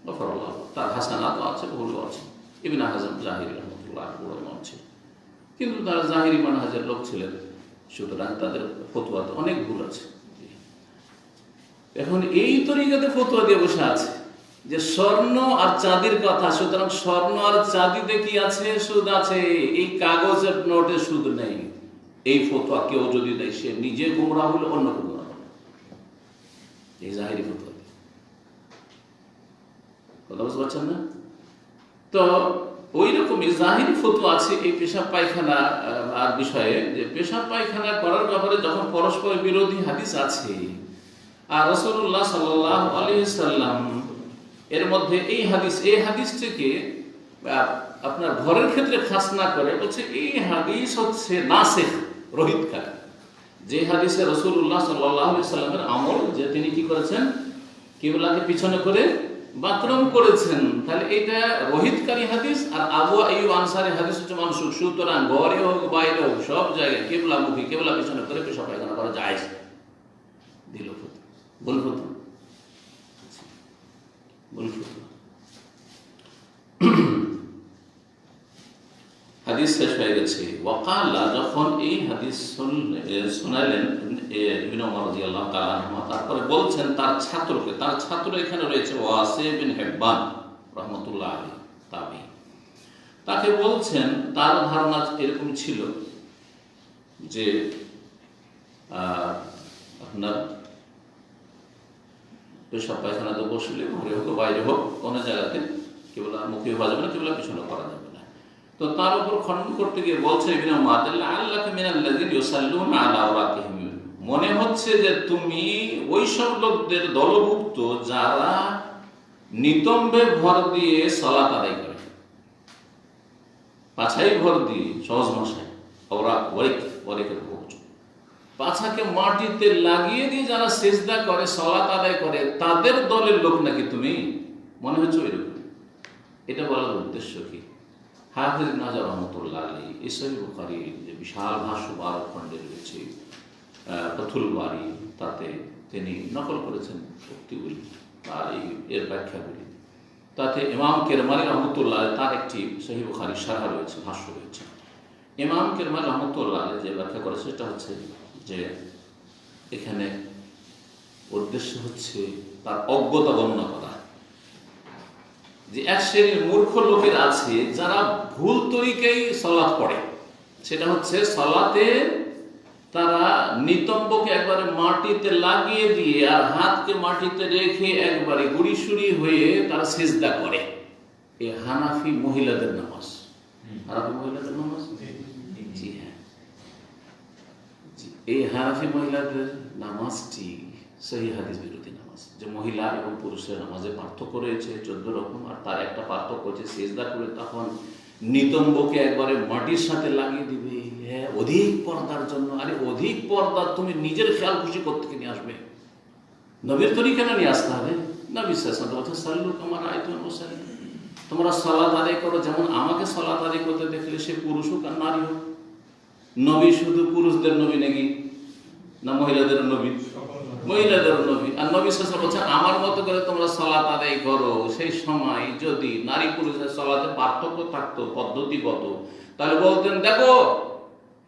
গফরাল্লাহ, তার হাসানাত আছে, ভুলও আছে। ইবনে হাজম জাহিরি রাহমাতুল্লাহ বড় ইমাম ছিলেন, কিন্তু তারা জাহিরি মানহাজের লোক ছিলেন, সুতরাং তাদের ফতোয়াতে অনেক ভুল আছে। এখন এই তরিকাতে ফতোয়া দিয়ে বসে আছে যে স্বর্ণ আর চাঁদির কথা, সুতরাং স্বর্ণ আর চাঁদিতে কি আছে? সুদ আছে। এই কাগজের নোটে সুদ নেই। এই ফতোয়া কেউ যদি দেয় সে নিজে গুমরাহ হলে অন্যকে গুমরাহ হবে। এই জাহিরি ফতোয়া, কথা বুঝতে পারছেন না? তো ওই রকমই জাহিরি ফতোয়া আছে এই পেশাব পায়খানা আর বিষয়ে, যে পেশাব পায়খানা করার ব্যাপারে যখন পরস্পর বিরোধী হাদিস আছে আর রাসূলুল্লাহ সাল্লাল্লাহু আলাইহি ওয়াসাল্লাম এর মধ্যে এই হাদিস থেকে আপনার ঘরের ক্ষেত্রে খাস না করে বলছে এই হাদিস হচ্ছে নাসিখ, রহিতকারী। যে হাদিসে রাসূলুল্লাহ সাল্লাল্লাহু আলাইহি সাল্লামের আমল, যে তিনি কি করেছেন, কিবলাকে পিছনে করে বাথরুম করেছেন, তাহলে এটা রহিতকারী হাদিস। আর আবু আইয়ুব আনসারী হাদিস হচ্ছে মানসুখ। সুতরাং ঘরে হোক বাইরে হোক সব জায়গায় কিবলামুখী, কিবলা পিছনে করে পেশাব পায়খানা করা জায়েজ। দিল ফতোয়া, বল ফতোয়া, বল ফতোয়া। হাদিস শেষ হয়ে গেছে। ওয়াকালা, যখন এই হাদিস শোনালেন ইবনে ওমর রাদিয়াল্লাহু তাআলা আনহু, তারপরে বলছেন তার ছাত্রকে, তার ছাত্র এখানে রয়েছে ওয়াসি বিন হিব্বান রাহমাতুল্লাহ আলাইহি, তাবি। তাকে বলছেন তার ধারণা এরকম ছিল যে আপনার পেশাব পায়খানাতে বসলে ঘরে হোক বাইরে হোক কোনো জায়গাতে কেবল মুখে হওয়া যাবে না, কেবল পিছনে করা যাবে না। তো তার উপর খণ্ডন করতে গিয়ে বলছে ইবনে ওমর আল্লাকা মিনাল্লাযিনা ইউসাল্লুনা আলা আওরাতিহিম, মনে হচ্ছে যে তুমি ওই সব লোকদের দলভুক্ত যারা নিতম্বে ভর দিয়ে সালাত আদায় করে, পাছায় ভর দিয়ে, সহজ ভাষায় ওয়ারিকের পাছাকে মাটিতে লাগিয়ে দিয়ে যারা সিজদা করে, সালাত আদায় করে, তাদের দলের লোক নাকি তুমি, মনে হচ্ছে ওইরকম। এটা বলার উদ্দেশ্য কি? হাফিজ ইবনে হাজার রাহমাতুল্লাহ আলাইহি এই সহিহ বুখারীর যে বিশাল ভাষ্য 12 খণ্ডে রয়েছে ফাথুল বারী, তাতে তিনি নকল করেছেন উক্তিগুলি আর এর ব্যাখ্যাগুলি। তাতে ইমাম কিরমানি রহমতুল্লাহ তার একটি সহিহ বুখারীর শারহ রয়েছে, ভাষ্য রয়েছে। ইমাম কিরমানি রহমতুল্লাহ যে ব্যাখ্যা করেছে সেটা হচ্ছে যে এখানে উদ্দেশ্য হচ্ছে তার অজ্ঞতা বর্ণনা করা, যে এক শ্রেণীর মূর্খ লোকের আছে যারা ভুল তরিকায় সালাত পড়ে। সেটা হচ্ছে সালাতে তারা নিতম্বকে একবারে মাটিতে লাগিয়ে দিয়ে আর হাতকে মাটিতে রেখে একবারে গুড়িসুড়ি হয়ে তারা সিজদা করে। এই হানাফি মহিলাদের নামাজ, হানাফি মহিলাদের নামাজ, জি হ্যাঁ, এই হানাফি মহিলাদের নামাজটি সহিহ হাদিস বিরোধী নামাজ। যে মহিলা এবং পুরুষের নামাজে পার্থক্য রয়েছে 14 রকম, আর তার একটা পার্থক্য হচ্ছে সিজদা করে তখন নিতম্বকে একবারে মাটির সাথে লাগিয়ে দিবে, হ্যাঁ, অধিক পর্দার জন্য। আরে অধিক পর্দা তুমি নিজের খেয়াল খুশি করতে নিয়ে আসবে, নবীর তরিকা না নিয়ে আসতে হবে। নবী সাল্লাল্লাহু আলাইহি ওয়াসাল্লাম আমার আয়াতুল মুসাল্লি, তোমরা সালাত আদায় করো যেমন আমাকে সালাত আদায় করতে দেখলে, সে পুরুষ হোক আর নারী হোক। নবী শুধু পুরুষদের নবী নাকি না মহিলাদের নবী? মহিলাদের নবী। আর নবী সাল্লাল্লাহু আলাইহি ওয়াসাল্লাম আমার মতো করে তোমরা সালাত আদায় করো। সেই সময় যদি নারী পুরুষের সালাতে পার্থক্য থাকতো পদ্ধতিগত, তাহলে বলতেন দেখো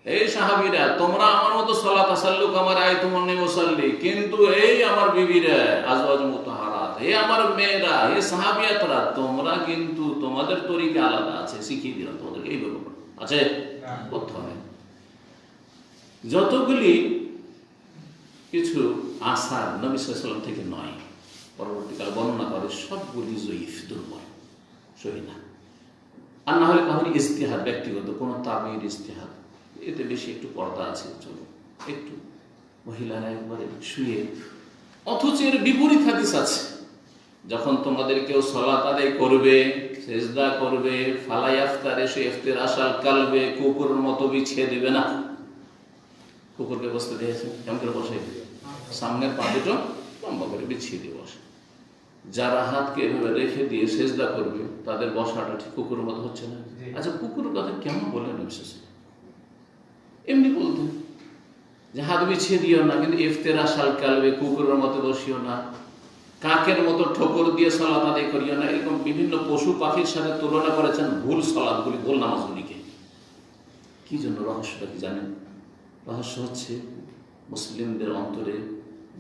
এই সাহাবীরা তোমরা আমার মতো সালাত সাল্লু কামা রাআইতুমুনি মুসাল্লি, কিন্তু এই আমার বিবিরা আজওয়াজ মুতাহারাত, এই আমার মেয়েরা, এই সাহাবিয়াতরা, তোমরা কিন্তু তোমাদের তরিকা আলাদা আছে, শিখিয়ে দিলাম তোমাদেরকে এইভাবে আছে করতে হবে। যতগুলি কিছু আসার নবী সাল্লাল্লাহু আলাইহি ওয়াসাল্লাম থেকে নয়, পরবর্তীকালে বর্ণনা করে, সবগুলি জয়ীফ, দুর্বল, সহি না। আর না হলে কাউরি ইজতিহাদ, ব্যক্তিগত কোনো তাবির ইজতিহাদ, এতে বেশি একটু পর্দা আছে, চলো একটু মহিলারা একবারে শুয়ে। অথচ এর বিপরীত হাদিস আছে, যখন তোমাদের কেউ সালাত আদায় করবে, সিজদা করবে, ফালা ইয়াফতারে সে ইফতিরাশাল কালবে, কুকুরের মতো বিছিয়ে দেবে না। কুকুরকে বসতে দিয়েছে কেমন করে বসে, সামনের পা দুটো লম্বা করে বিছিয়ে দিয়ে বসে। যারা হাতকে এভাবে রেখে দিয়ে সিজদা করবে তাদের বসাটা ঠিক কুকুরের মতো হচ্ছে না। আচ্ছা, কুকুরের কথা কেমন বললেন? বিশেষ এমনি বলতেন যে হাত বিছিয়ে দিও না, কিন্তু ইফতিরাশাল কালবে, কুকুরের মতো বসিও না, কাকের মতো ঠোকর দিয়ে সালাত আদায় করিও না। এরকম বিভিন্ন পশু পাখির সাথে তুলনা করেছেন ভুল সালাতগুলি, ভুল নামাজগুলিকে। কি জন্য? রহস্যটা কি জানেন? রহস্য হচ্ছে মুসলিমদের অন্তরে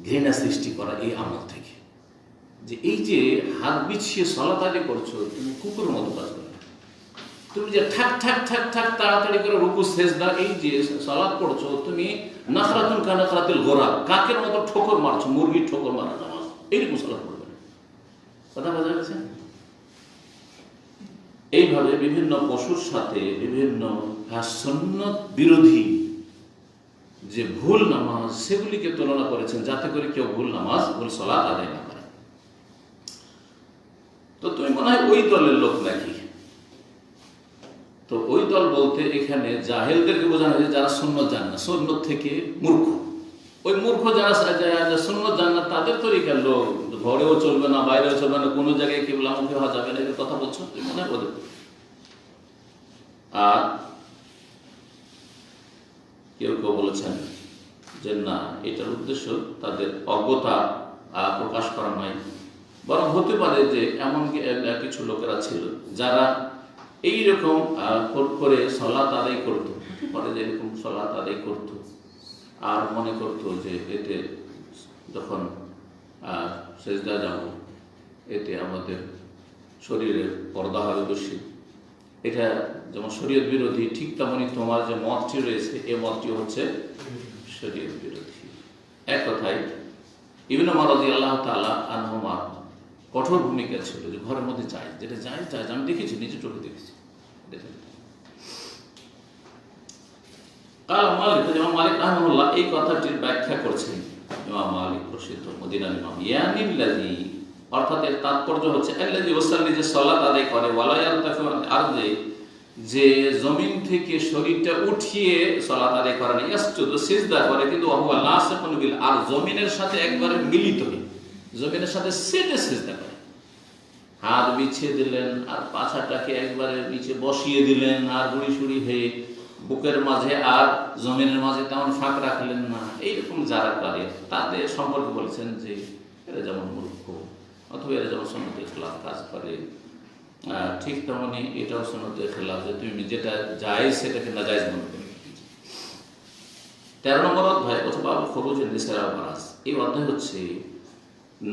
ঘৃণা সৃষ্টি করা এই আমল থেকে, যে এই যে হাত বিছিয়ে সালাত আদায় করছো, তুমি কুকুরের মতো কাজ করো। তুমি যে ঠাক ঠাক ঠাক ঠাক তাড়াতাড়ি করে রুকু সেজদা, এই যে সালাত পড়ছো, তুমি নাখরাতুন কানাখরাতিল গোরাব, কাকের মতো ঠোকর মারছো, মুরগির ঠোকর মারা নামাজ, এইরকম সালাত পড়বে না। কথা বোঝা গেছে? এইভাবে বিভিন্ন পশুর সাথে বিভিন্ন সুন্নাত বিরোধী যে ভুল নামাজ, সেগুলিকে তুলনা করেছেন যাতে করে কেউ ভুল নামাজ, ভুল সালাত আদায় না করে। তো তুমি মনে হয় ওই দলের লোক নাকি? তো ওই দল বলতে এখানে জাহেলদেরকে বোঝানো হয়েছে যারা সুন্নত জানে না, সুন্নত থেকে মূর্খ। ওই মূর্খ যারা সুন্নত জানে না তাদের তরিকার লোক, ঘরেও চলবে না, বাইরেও চলবে না, কোনো জায়গায় কিবলামুখী হওয়া যাবে না, এর কথা বলছো মনে হয় ওদের। আর কেউ কেউ বলেছেন যে না, এটার উদ্দেশ্য তাদের অজ্ঞতা প্রকাশ করা নয়, বরং হতে পারে যে এমন কিছু লোকেরা ছিল যারা এইরকম করে সালাত আদায় করত, হতে পারে যে এরকম সালাত আদায় করত আর মনে করতো যে এতে যখন সেজদা যাব এতে আমাদের শরীরের পর্দা হবে বেশি। এটা যেমন শরীয়ত বিরোধী, ঠিক তেমনই তোমার যে মতটি রয়েছে এ মতটি হচ্ছে শরীয়ত বিরোধী। এক কথায় ইবনে ওমর রাদিয়াল্লাহু তাআলা আনহুমা কঠোর ভূমিকা ছিল যে ঘরের মধ্যে চাই, যেটা চাই আমি দেখেছি, নিজে চোখে দেখেছি। কাল মালিক, ইমাম মালিক রাহিমাহুল্লাহ এই কথাটির ব্যাখ্যা করছেন। ইমাম মালিক প্রসিদ্ধ মদিনার ইমাম, ইয়ানিল্লাযী, অর্থাৎ এর তাৎপর্য হচ্ছে আল্লাযী ওয়াসাল্লি, যে সালাত আদায় করে, ওয়ালা ইয়ারতাফিউ আল আরদি, যে জমিন থেকে শরীরটা উঠিয়ে সালাত আদায় করে না, ইয়াসজুদু, সিজদা করে, কিন্তু ওয়া হুয়া লাসিকুন বিল আরদ, জমিনের সাথে একবারে মিলিত হয়ে জমিনের সাথে সেটে সিজদা করে। হাত বিছিয়ে দিলেন আর পাছাটাকে একবারে নিচে বসিয়ে দিলেন, আর গুড়ি সুড়ি হয়ে বুকের মাঝে আর জমিনের মাঝে তেমন ফাঁক রাখলেন না। এইরকম যারা করে তাদের সম্পর্কে বলেছেন যে এরা যেমন মূর্খ, অথবা এরা যেমন সুন্নতের খেলাফ কাজ করে। ঠিক তেমনই এটাও সুন্নতের খেলাফ যে তুমি যেটা জায়েজ সেটাকে নাজায়েজ মনে করে। 13 নম্বর অধ্যায় অথবা খরুজুন নিসার বারাজ, এই অধ্যায় হচ্ছে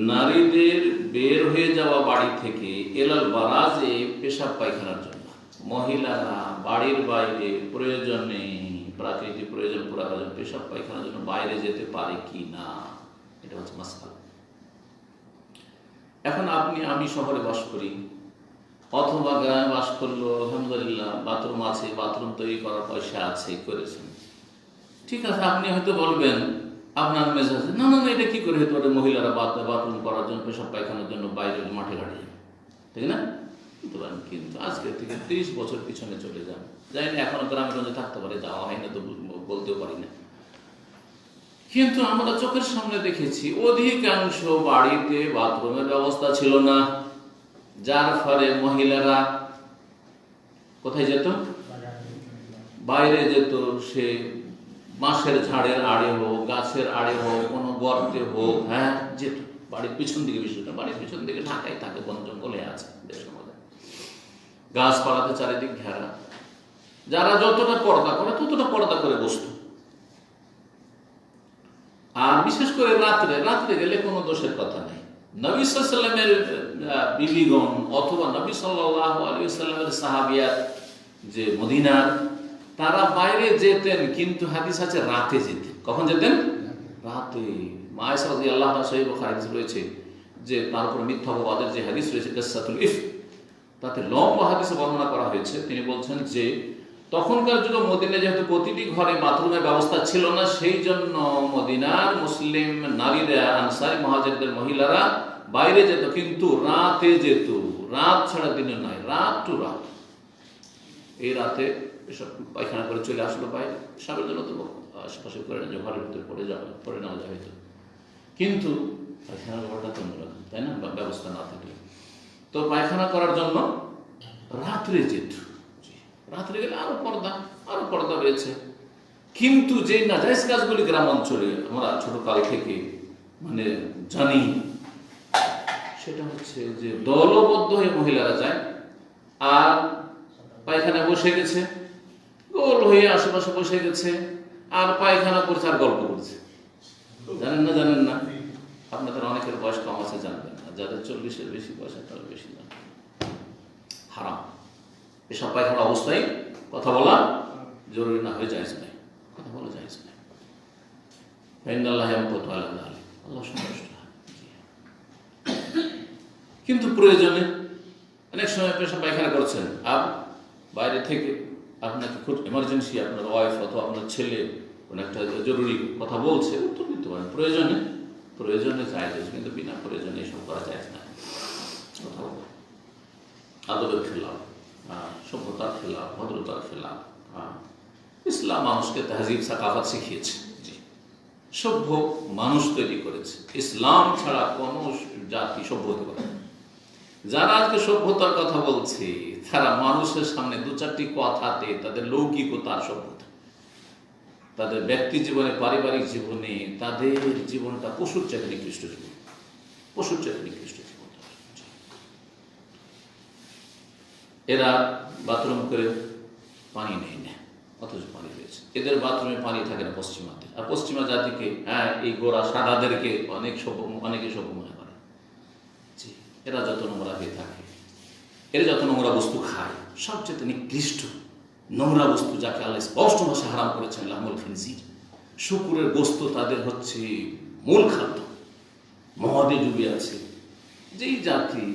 নারীদের বের হয়ে যাওয়া বাড়ি থেকে এলাল বারাজে, পেশাব পায়খানার জন্য। মহিলারা বাড়ির বাইরে প্রয়োজনে, প্রাকৃতিক প্রয়োজন পুরা করার জন্য পেশাব পায়খানার জন্য বাইরে যেতে পারে কি না, এটা হচ্ছে মাসআলা। এখন আমি শহরে বাস করি অথবা গ্রামে বাস করলো, আলহামদুলিল্লাহ বাথরুম আছে, বাথরুম তৈরি করার পয়সা আছে, করেছেন, ঠিক আছে। আপনি হয়তো বলবেন আপনার মেজাজে, না না না, এটা কি করে হতে পারে, মহিলারা বাথরুম করার জন্য, পেশাব পায়খানার জন্য বাইরে মাঠে ঘাটে যাবে, ঠিক না? কিন্তু আজকের থেকে 30 বছর পিছনে চলে যান, জানি না এখনো গ্রামে গঞ্জে থাকতে পারে, যাওয়া হয় না তো বলতেও পারি না, কিন্তু আমরা চোখের সামনে দেখেছি অধিকাংশ বাড়িতে বাথরুমের ব্যবস্থা ছিল না, যার ফলে মহিলারা কোথায় যেত? বাইরে যেত। সে বাঁশের ঝাড়ের আড়ে হোক, গাছের আড়ে হোক, কোনো গর্তে হোক, হ্যাঁ যেত। বাড়ির পিছন দিকে, বিষয়টা বাড়ির পিছন দিকে ঢাকায় থাকে, বন জঙ্গলে আছে দেশের মধ্যে, গাছপালাতে চারিদিক ঘেরা। যারা যতটা পর্দা করে ততটা পর্দা করে বসত। আর বিশেষ করে রাত্রে গেলে কোনো দোষের কথা নেই। নবী সাল্লাল্লাহু আলাইহি ওয়াসাল্লামের বিবিগণ অথবা নবী সাল্লাল্লাহু আলাইহি ওয়াসাল্লামের সাহাবিয়াত যে মদিনার, তারা বাইরে যেতেন, কিন্তু হাদিস আছে রাতে যেতেন। কখন যেতেন? রাতে। মা আয়েশা রাদিয়াল্লাহু তাআলা সহিহ বুখারী হাদিস রয়েছে যে তার উপর মিথ্যা অপবাদের যে হাদিস রয়েছে কিসসাতুল ইফক, তাতে লম্বা হাদিসে বর্ণনা করা হয়েছে। তিনি বলছেন যে তখনকার যুগে মদিনায় যেহেতু প্রতিটি ঘরে বাথরুমের ব্যবস্থা ছিল না, সেই জন্য মদিনার মুসলিম নারীরা, আনসারী মুহাজিরদের মহিলারা বাইরে যেত, কিন্তু রাতে যেত। রাত ছাড়া দিনে নয়, রাত টু রাত। এই রাতে এসব পায়খানা করে চলে আসলো বাইরে, সাবের জন্য তো আশেপাশে করে না যে ঘরের ভিতরে পড়ে নেওয়া যায় হয়তো, কিন্তু পায়খানার ঘরটা তো অন্যরকম, তাই না? ব্যবস্থা না থাকলে তো পায়খানা করার জন্য রাত্রে যেত। রাত্রে গেলে আরো পর্দা রয়েছে। কিন্তু যে নাজায়েজ কাজগুলি গ্রাম অঞ্চলে আমরা ছোট কাল থেকে মানে জানি, সেটা হচ্ছে যে দলবদ্ধ হয়ে মহিলারা যায় আর পায়খানা বসে গেছে, গোল হয়ে আশেপাশে বসে গেছে আর পায়খানা করছে আর গল্প করছে। জানেন না আপনাদের অনেকের বয়স কম আছে, জানবেন না। যাদের 40-এর বেশি বয়স, তারা বেশি জানবেন। হারাম এসব পায়খানা অবস্থায় কথা বলা জরুরি না হয়ে জায়েজ নাই, কথা বলা জায়েজ নাই। আল্লাহ সন্তুষ্ট হয়। কিন্তু প্রয়োজনে অনেক সময় পেশাব পায়খানা করছেন, আর বাইরে থেকে আপনাকে খুব এমার্জেন্সি, আপনার ওয়াইফ অথবা আপনার ছেলে কোনো একটা জরুরি কথা বলছে, উত্তর দিতে পারেন। প্রয়োজনে জায়েজ, কিন্তু বিনা প্রয়োজনে এসব করা যায় না। কথা বলবো আদবের খেলাফ। সভ্যতার খেলাফ, ভদ্রতার খেলাফ। ইসলাম মানুষকে তাহজিব সাকাফাত শিখিয়েছে, জি, সভ্য মানুষ তৈরি করেছে। ইসলাম ছাড়া কোনো জাতি সভ্য হতে পারে না। যারা আজকে সভ্যতার কথা বলছে তারা মানুষের সামনে দু চারটি কথাতে তাদের লৌকিকতার সভ্যতা, তাদের ব্যক্তি জীবনে, পারিবারিক জীবনে তাদের জীবনটা পশুর চাইতে নিকৃষ্ট জীবন, পশুর চাইতে নিকৃষ্ট জীবন। এরা বাথরুম করে পানি নেই না, অথচ পানি রয়েছে। এদের বাথরুমে পানি থাকে না পশ্চিমাতে, আর পশ্চিমা জাতিকে, এই গোড়া সাদাদেরকে অনেকে সভ্য মনে করে। জি, এরা যত নোংরা হয়ে থাকে, এরা যত নোংরা বস্তু খায়, সবচেয়ে নিকৃষ্ট নোংরা বস্তু যাকে আল্লাহ স্পষ্ট ভাষা হারাম করেছেন, লাহমুল খিনজির, শুকুরের গোস্ত তাদের হচ্ছে মূল খাদ্য। মদে ডুবে আছে যেই জাতি,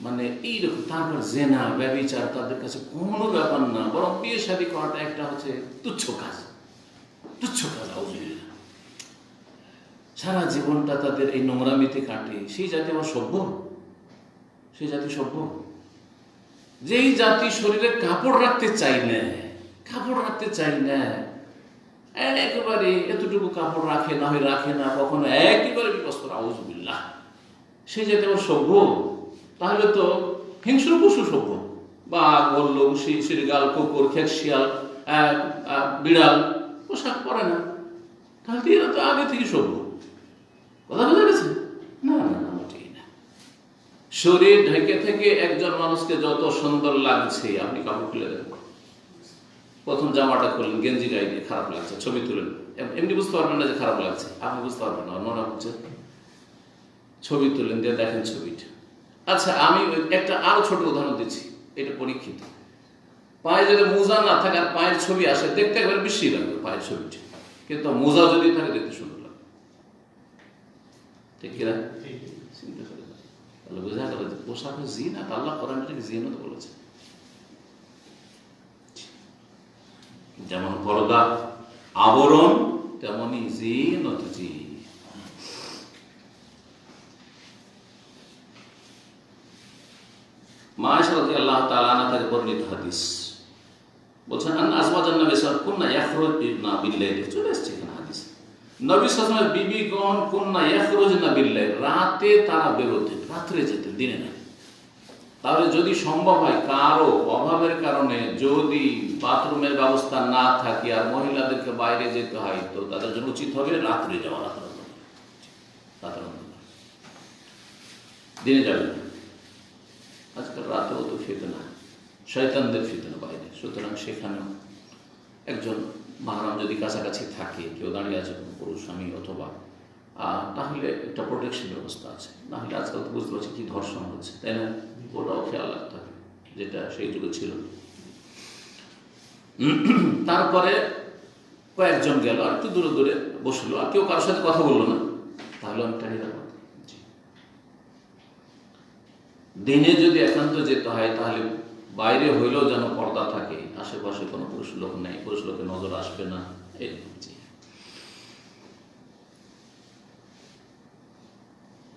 মানে এইরকম। তারপর জেনা, ব্যভিচার তাদের কাছে কোনো ব্যাপার না, বরং বিয়ে শাদী করাটা একটা হচ্ছে তুচ্ছ কাজ, তুচ্ছ কাজ। সারা জীবনটা তাদের এই নোংরামিতে কাটে। সেই জাতি আবার সভ্য, সেই জাতি সভ্য। যেই জাতি শরীরে কাপড় রাখতে চাই না, কাপড় রাখতে চাই না, একেবারে এতটুকু কাপড় রাখে না, হয় রাখে না, কখনো একেবারে বিপস্ত, আউযুবিল্লাহ, সেই জাতি আবার সভ্য। তাহলে তো হিংস্র পশু সভ্য। বাঘ, ভাল্লুক, শৃগাল, কুকুর, খেকশিয়াল, বিড়াল পোশাক পরে না, তাহলে এরা তো আগে থেকে সভ্য। কথা বোঝা গেছে? না না না, মোটেই না। শরীর ঢেকে থেকে একজন মানুষকে যত সুন্দর লাগছে, আপনি কাপড় খুলে দেন, প্রথম জামাটা খুললেন, গেঞ্জি গায়ে দিয়ে খারাপ লাগছে, ছবি তুলেন, এমনি বুঝতে পারবেন না যে খারাপ লাগছে, আপনি বুঝতে পারবেন না, মনে হচ্ছে, ছবি তুলেন, দিয়ে দেখেন ছবিটা। আচ্ছা, আমি একটা আরো ছোট উদাহরণ দিচ্ছি, এটা পরীক্ষিত। পায়ে যদি মোজা না থাকে আর পায়ের ছবি আসে, দেখতে একবার বেশি লাগবে পায়ের ছবিটা, কিন্তু মোজা যদি থাকে দেখতে সুন্দর লাগবে। ঠিক কিনা? চিন্তা করে তাহলে বোঝা গেল যে পোশাকের জিনাত, আল্লাহ কোরআনটাকে জিনাত বলেছে। যেমন পর্দা আবরণ, তেমনি জিনাত। জি, মা আয়েশা রাদিয়াল্লাহু তাআলা আনহা থেকে বর্ণিত হাদিস বলছেন, আন আজওয়াজান নবী সাল্লাল্লাহু আলাইহি ওয়াসাল্লাম কুননা ইয়াখরুজনা বিল-লাইল। চলে আসছে এখানে হাদিস, নবী সাল্লাল্লাহু আলাইহি ওয়াসাল্লামের বিবিগণ কুননা ইয়াখরুজনা বিল-লাইল, রাতে তারা বেরোতেন, রাত্রে যেতেন, দিনে না। তাহলে যদি সম্ভব হয়, কারো অভাবের কারণে যদি বাথরুমের ব্যবস্থা না থাকে আর মহিলাদেরকে বাইরে যেতে হয়, তো তাদের জন্য উচিত হবে রাত্রে যাওয়া, রাত্রে দিনে যাবে না। আজকাল রাতেও তো ফিতনা, শয়তানদের ফিতনা বাইরে, সুতরাং সেখানেও একজন মাহরাম যদি কাছাকাছি থাকে, কেউ দাঁড়িয়ে আছে, কোনো পুরুষ স্বামী অথবা, তাহলে একটা প্রোটেকশন ব্যবস্থা আছে। নাহলে আজকাল তো বুঝতে পারছি কি ধর্ষণ হচ্ছে, তাই না? ওটাও খেয়াল রাখতে হবে, যেটা সেই যুগে ছিল। তারপরে কয়েকজন গেল, আর একটু দূরে দূরে বসলো, আর কেউ কারোর সাথে কথা বললো না, তাহলে অনেকটা নিরাপদ। দিনে যদি একান্ত যেতে হয়, তাহলে বাইরে হইলেও যেন পর্দা থাকে, আশেপাশে কোনো পুরুষ লোক নেই, পুরুষ লোকের নজর আসবে না, এরকম।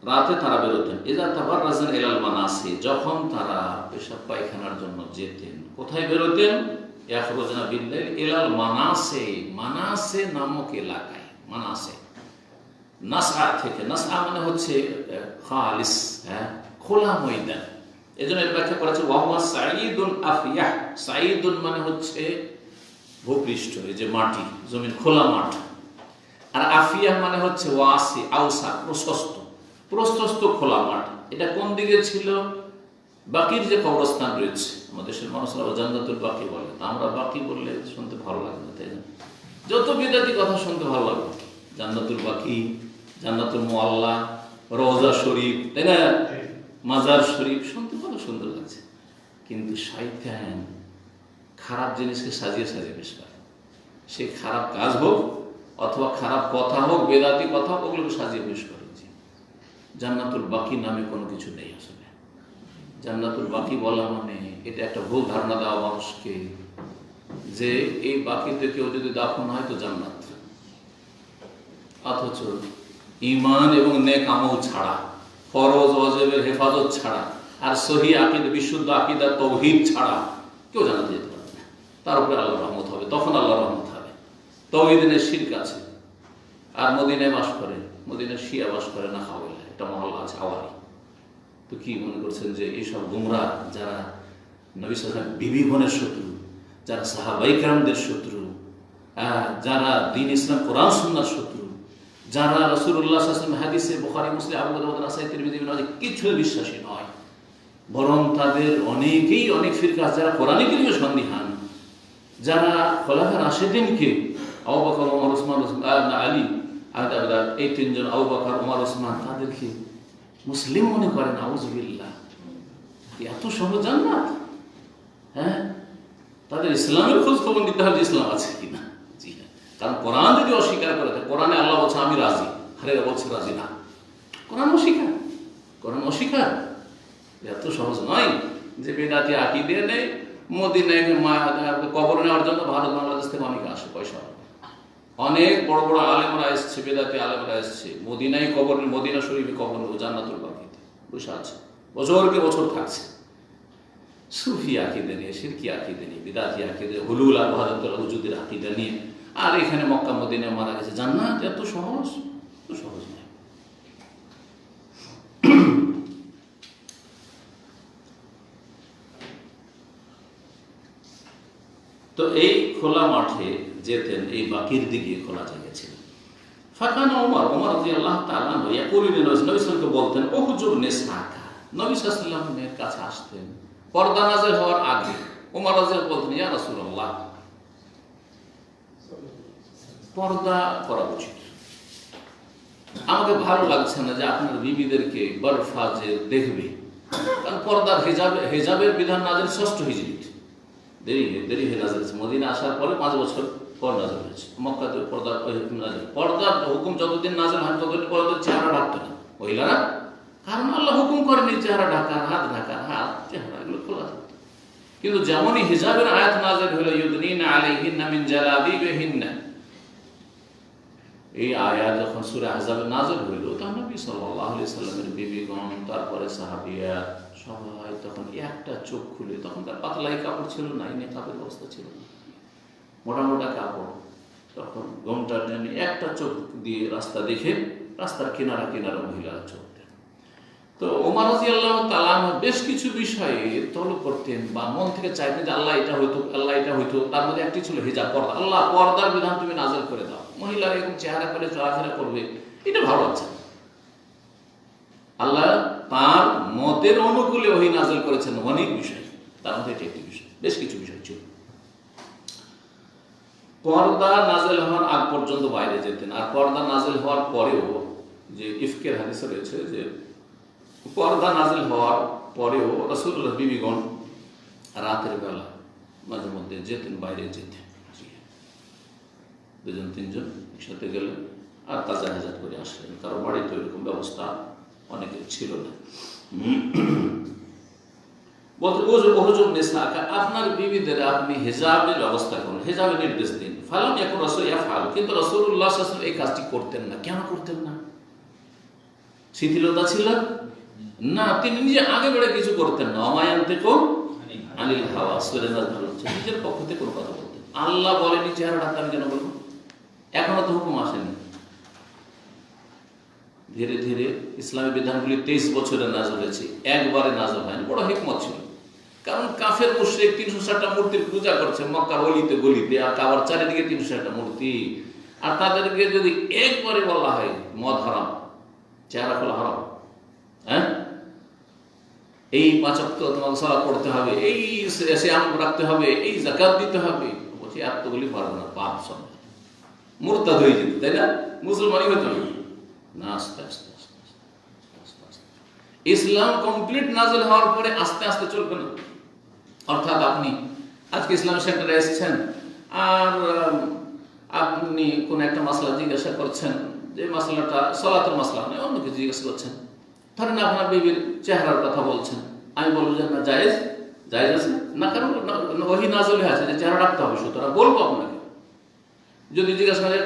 রাতে তারা বেরোতেন। ইযা তাবাররাজা ইলাল মানাসি, যখন তারা পেশাব পায়খানার জন্য যেতেন, কোথায় বেরোতেন? ইয়াখরুজনা বিল-লাইল ইলাল মানাসি, মানাসে নামক এলাকায়, মানাসে নাসআ থেকে, নাসআ মানে হচ্ছে খালিস, খোলা ময়দান। এজন্য এর ব্যাখ্যা করেছে ওয়াহুয়া সাঈদুন আফিয়াহ। সাঈদুন মানে হচ্ছে ভূপৃষ্ঠ, এই যে মাটি, জমিন, খোলা মাঠ। আর আফিয়াহ মানে হচ্ছে ওয়াসি, আওসা, প্রশস্ত, প্রশস্ত খোলা মাঠ। এটা কোন দিকে ছিল? বাকির যে কবরস্থান রয়েছে, আমাদের দেশের মানুষরা জান্নাতুল বাকি বলে, আমরা বাকি বললে শুনতে ভালো লাগে না, তাই না? যত বিদাতি কথা শুনতে ভালো লাগবে, জান্নাতুল বাকি, জান্নাতুল মুআল্লা, রওজা শরীফ, তাই না, মাজার শরীফ, শুনতে ভালো সুন্দর লাগছে। কিন্তু শয়তান খারাপ জিনিসকে সাজিয়ে সাজিয়ে পেশ করে। সে খারাপ কাজ হোক অথবা খারাপ কথা হোক, বেদাতি কথা হোক, ওগুলোকে সাজিয়ে পেশ করে। জান্নাতুল বাকি নামে কোনো কিছু নেই। আসলে জান্নাতুল বাকি বলা মানে এটা একটা ভুল ধারণা দেওয়া মানুষকে, যে এই বাকিতে কেউ যদি দাফন হয় তো জান্নাত। অথচ ঈমান এবং নেক আমল ছাড়া, ফরজ ওয়াজিবের হেফাজত ছাড়া আর সহি আকীদা, বিশুদ্ধ আকীদা তাওহীদ ছাড়া কেউ জান্নাতে যেতে পারবে না। তার উপরে আল্লাহর রহমত হবে, তখন আল্লাহর রহমত হবে। তাওহীদের শিরক আছে। আর মদিনায় বাস করে, মদিনায় শিয়া বাস করে না, খাওয়াইলে একটা মহল্লা আছে আওয়ারি। তো কি মনে করছেন যে এইসব গুমরাহ যারা নবী সাল্লাল্লাহু আলাইহি ওয়াসাল্লাম বিবি বোনের শত্রু, যারা সাহাবায়ে কেরামদের শত্রু, যারা দ্বীন ইসলাম কোরআন সুন্নাহর শত্রু, যারা রাসূলুল্লাহ সাল্লাল্লাহু আলাইহি ওয়াসাল্লাম হাদিসে বুখারী মুসলিম আবু দাউদ নাসাঈ তিরমিজি ইবনে মাজাহ কিছু বিশ্বাসী নয়, বরং তাদের অনেকেই অনেক ফিরকা যারা কোরআনে কারিমে সন্দিহান, যারা খোলাফায়ে রাশিদিনকে আবু বকর, ওমর, ওসমান, আলী, এই তিনজন আবু বকর, ওমর, ওসমান তাদেরকে মুসলিম মনে করেন। আউযুবিল্লাহ, এত সহজ জান্নাত? হ্যাঁ, তাদের ইসলামের খোঁজ খবর নিতে হবে যে ইসলাম আছে কিনা। জি হ্যাঁ, কারণ কোরআন যদি অস্বীকার করে, কোরআনে আল্লাহ বলছে আমি রাজি, হারেরা বলছে রাজি না। কোরআন অস্বীকার, কোরআন অস্বীকার। এত সহজ নয় যে বেদাতি আকীদা নেই, মদিনায় কবর নেওয়ার জন্য ভারত বাংলাদেশ থেকে অনেকে আসে, পয়সা অনেক বড় বড় আলেমরা এসছে, বেদাতি আলেমরা এসছে, মদিনায় কবর, মদিনা শরীফে কবর জান্নাতুল বাকিতে বসে আছে, বছরকে বছর থাকছে। সুফি আকীদা নিয়ে, শিরকি আকীদা নিয়ে, বিদাতি আকীদা, হুলুল আর ওয়াহদাতুল ওজুদের আকীদা নিয়ে, আর এখানে মক্কা মদিনায় মারা গেছে। জান্নাত এত সহজ? এত সহজ নয়। তো এই খোলা মাঠে যেতেন, এই বাকির দিকে খোলা জায়গা ছিল। ফাকানা ওমর, ওমর রাদিয়াল্লাহু তাআলা আনহু ইয়াকুলু লিন-নবী সাল্লাল্লাহু আলাইহি ওয়াসাল্লাম বলতেন, উহজুর নিসাকা, নবী সাল্লাল্লাহু আলাইহি ওয়াসাল্লামের কাছে আসতেন পর্দা নাযিল হওয়ার আগে। ওমর রাদিয়াল্লাহু বলতেন, ইয়া রাসূলুল্লাহ, পর্দা করা উচিত, আমাকে ভালো লাগছে না যে আপনার বিবিদেরকে বরফাজে দেখবে। কারণ পর্দার হেজাবের বিধান নাযিল 6ষ্ঠ হিজরিতে, দেরি হয়ে নাযিল হয়েছে। মদিনা আসার পরে 5 বছর পর নাযিল হয়েছে। মক্কাতে পর্দার হুকুম যতদিন নাযিল হয় ততদিন পর্দার চেহারা ঢাকতো না মহিলারা, কারণ আল্লাহ হুকুম করেনি চেহারা ঢাকার, হাত ঢাকার, হাত চেহারা এগুলো খোলা থাকতো। কিন্তু যেমনই হিজাবের আয়াত নাযিল হলো, ইউদনিনা আলাইহিন্না মিন জালাবিবিহিন্না, এই আয়াত যখন সূরা আহজাবে নাযিল হইল, তখন নবী সাল্লাল্লাহু আলাইহি সাল্লামের বিবিগণ, তারপরে সাহাবিয়া সবাই তখন একটা চোখ খুলে, তখন তার পাতলাই কাপড় ছিল না, নেকাবের অবস্থা ছিল না, মোটা মোটা কাপড়, তখন ঘোমটা টেনে একটা চোখ দিয়ে রাস্তা দেখে, রাস্তার কিনারা কিনারা মহিলারা চোখ দেন। তো ওমর রাদিয়াল্লাহু তাআলা আনহু বেশ কিছু বিষয়ে তলব করতেন বা মন থেকে চাইতেন যে আল্লাহ এটা হইতো, আল্লাহ এটা হইতো। তার মধ্যে একটি ছিল হিজাব, পর্দা। আল্লাহ পর্দার বিধান তুমি নাযিল করে দাও, মহিলারা এরকম চেহারা করে চলাফেরা করবে, এটা ভালো আছে। আল্লাহ তার মতের অনুকূলে ওহী নাযিল করেছেন অনেক বিষয়, তার মধ্যে এটা একটি বিষয়, বেশ কিছু বিষয় ছিল। পর্দা নাযিল হওয়ার আগ পর্যন্ত বাইরে যেতেন, আর পর্দা নাযিল হওয়ার পরেও, যে ইফকের হাদিসে রয়েছে যে পর্দা নাযিল হওয়ার পরেও রাসূলুল্লাহ বিবিগণ রাতের বেলা মাঝে মধ্যে যেতেন, বাইরে যেতেন, 2-3 একসাথে গেলেন আর তাজা হাজার করে আসলেন। কারো বাড়িতে এরকম ব্যবস্থা অনেকের ছিল না। আপনার বিবিদের আপনি হিজাবের ব্যবস্থা করুন, হিজাবের নির্দেশ দিন। ফালাম ইয়াকুন রাসূল ইয়াফআল, কিন্তু রাসূলুল্লাহ সাল্লাল্লাহু আলাইহি ওয়াসাল্লাম এই কাজটি করতেন না। কেন করতেন না? শিথিলতা ছিল না, তিনি নিজে আগে বেড়ে কিছু করতেন না। অমায়ান্তিকু আনিল হাওয়া, সূরা নাজম হচ্ছে নিজের পক্ষ থেকে কোনো কথা বলতেন। আল্লাহ বলেনি চেহারা ঢাকতে আমি কেন বলবো? এখনো তো হুকুম আসেনি। ধীরে ধীরে ইসলামী বিধানগুলি 23 বছরে নাযিল হয়েছে, একবারে নাযিল হয়নি। বড় হিকমত ছিল, কারণ কাফের মুশরিক 360টা মূর্তির পূজা করছে মক্কার অলিতে গলিতে, আর কাবার চারিদিকে 360টা মূর্তি। আর তাদেরকে যদি একবারে বলা হয় মদ হারাম, চেহারা খোলা হারাম, হ্যাঁ, এই 5 ওয়াক্ত তোমাকে সালাত পড়তে হবে, এই সিয়াম রাখতে হবে, এই যাকাত দিতে হবে, বলছি এতগুলি পারবো না, পাপ সব মুরতাদ হয়ে যেত, তাই না? মুসলমানই হতে হবে না। আস্তে আস্তে আস্তে আস্তে আস্তে ইসলাম কমপ্লিট নাযিল হওয়ার পরে আস্তে আস্তে চলবে না। অর্থাৎ আপনি আজকে ইসলাম সেন্টারে এসেছেন, আর আপনি কোন একটা মাসলা জিজ্ঞাসা করছেন, যে মাসলাটা সালাতের মাসলা নয়, অন্য কিছু জিজ্ঞাসা করছেন। ধরেন আপনার বিবির চেহারার কথা বলছেন, আমি বলবো যে না, জায়েজ, জায়েজ আছে না, কারণ ওহী নাযিল হয়েছে যে চেহারা রাখতে হবে, সুতরাং বলবো আপনাকে। যদি জিজ্ঞাসা করেন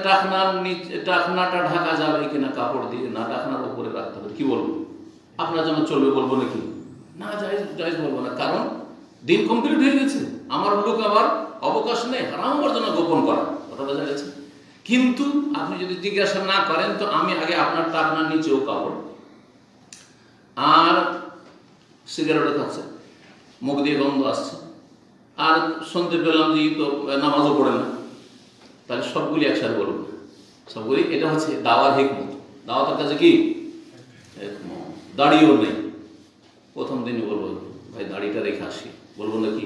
টাকনাটা ঢাকা যাবে কিনা কাপড় দিয়ে, না টাকনার উপরে রাখতে হবে, কি বলবো? আপনার জন্য চলবে বলবো নাকি? না, জায়েজ জায়েজ বলবো না, কারণ দিন কমপ্লিট হয়ে গেছে, আমার লোক আবার অবকাশ নেই হারাম বর্জনা গোপন করা, কথা বোঝা গেছে। কিন্তু আপনি যদি জিজ্ঞাসা না করেন তো আমি আগে আপনারটা আপনার নিচেও কাপড়, আর সিগারেটও খাচ্ছে, মুখ দিয়ে গন্ধ আসছে, আর শুনতে পেলাম যে তো নামাজও পড়ে না, তাহলে সবগুলি একসাথে বলবো, সবগুলি। এটা হচ্ছে দাওয়ার হিকমত। দাওয়াতের কাছে কি দাড়িও নেই, প্রথম দিনই বলবো ভাই দাড়িটা রেখে আসি, বলবো নাকি?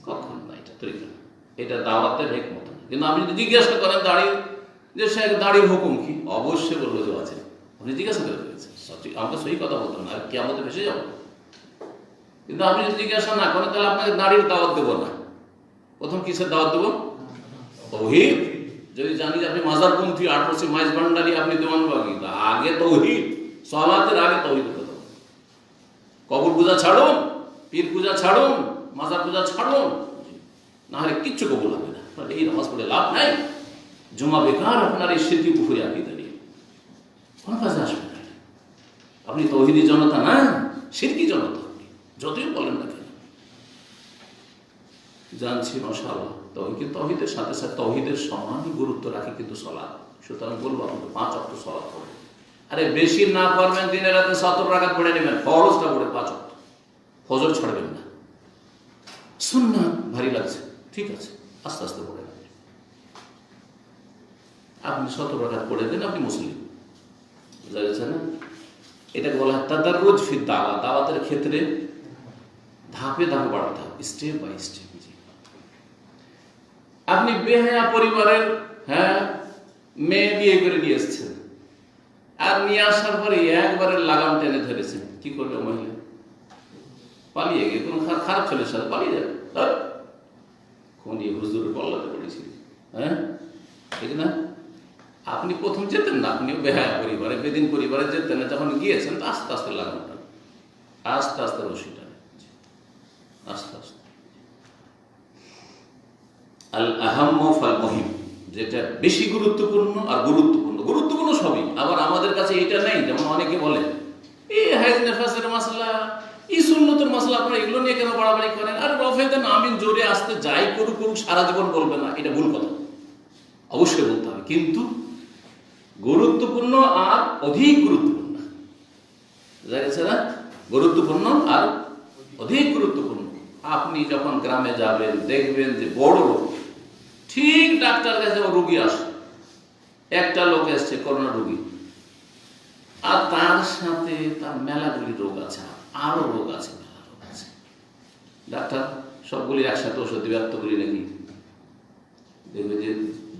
কখন না, এটা তরিকা, এটা দাওয়াতের হিকমত। কিন্তু আপনি যদি জিজ্ঞাসা করেন দাড়ি যে সে দাড়ির হুকুম কি, অবশ্যই বলবো যে আছে। আপনি জিজ্ঞাসা করে দিয়েছেন, আমাকে সহি কথা বলতেন না, আর কি আমাদের ভেসে যাবো। কিন্তু আপনি যদি জিজ্ঞাসা না করেন তাহলে আপনাকে দাড়ির দাওয়াত দেবো না। প্রথম কিসের দাওয়াত দেবো? তৌহিদ। যদি জানি যে আপনি মাজারপন্থী, আটরসি মাইজ ভান্ডারি, আপনি দেওয়ানবাগী, আগে তৌহিদ, সালাতের আগে তৌহিদ হতে হবে। কবর পূজা ছাড়ুন, পীর পূজা ছাড়ুন, মাজার পূজা ছাড়ুন, না হলে কিচ্ছু কবুল হবে না। এই নামাজ পড়ে লাভ নাই, জমা বেকার আপনার এই স্মৃতি পুকুরে আপনি দাঁড়িয়ে কোন কাজে আসবে না। আপনি তৌহিদি জনতা না, শিরকি জনতা, যতই বলেন না কেন। জানছি মাশাআল্লাহ তৌহিদের সাথে সাথে তৌহিদের সমানই গুরুত্ব রাখে কিন্তু সালাত। সুতরাং বলবো আপনাকে 5 ওয়াক্ত সালাত পড়ে, আরে বেশি না পারবেন দিনে রাতে 70 রাকাত পড়ে নেবেন, ফরজটা পড়ে 5 ওয়াক্ত, ফজর ছাড়বেন না। সুন্নাত ভারী লাগছে, ঠিক আছে, আস্তে আস্তে পড়ে নেবেন। আপনি 70 রাকাত পড়ে দেন, আপনি মুসলিম, বুঝা গেছে না? এটাকে বলা হয় তাদাররুজ ফি দাওয়া। দাওয়াতের ক্ষেত্রে ধাপে ধাপে বাড়াতে হবে, স্টেপ বাই স্টেপ। আপনি বেহায়া পরিবারের মেয়ে বিয়ে করে নিয়ে এসছেন, আর নিয়ে আসার পরে একবারে লাগাম টেনে ধরেছেন, কি করবে মহিলা? পালিয়ে গিয়ে কোন খারাপ ছেলের সাথে পালিয়ে যাবে, খনি হুজুর কল্লাতে পড়েছি, ঠিক না? আপনি প্রথম যেতেন না, আপনিও বেহায়া পরিবারে, বেদিন পরিবারে যেতেন না, যখন গিয়েছেন তো আস্তে আস্তে লাগামটা, আস্তে আস্তে রশিটা, আস্তে আস্তে। আল আহাম ফাল মুহিম, যেটা বেশি গুরুত্বপূর্ণ আর গুরুত্বপূর্ণ সবই। আবার আমাদের কাছে এটা নেই, যেমন অনেকে বলে এই হাইজ নেফাসের মাসলা, এই সুন্নতের মাসলা, আপনারা এগুলো নিয়ে কেন বাড়াবাড়ি করেন? আর রফে দেন আমিন জোরে আসতে যাই করুক সারা জীবন বলবে না, এটা ভুল কথা। অবশ্যই বলতে হবে, কিন্তু গুরুত্বপূর্ণ আর অধিক গুরুত্বপূর্ণ, বুঝা গেছে না? গুরুত্বপূর্ণ আর অধিক গুরুত্বপূর্ণ। আপনি যখন গ্রামে যাবেন দেখবেন যে বড় রোগ, ঠিক ডাক্তার কাছে রোগী আসে, একটা লোক এসছে করোনা রোগী, আর তার সাথে তার মেলাগুলি রোগ আছে, আরো রোগ আছে, মেলা রোগ আছে। ডাক্তার সবগুলি একসাথে ওষুধ দিবে, এতগুলি নাকি? দেখবে যে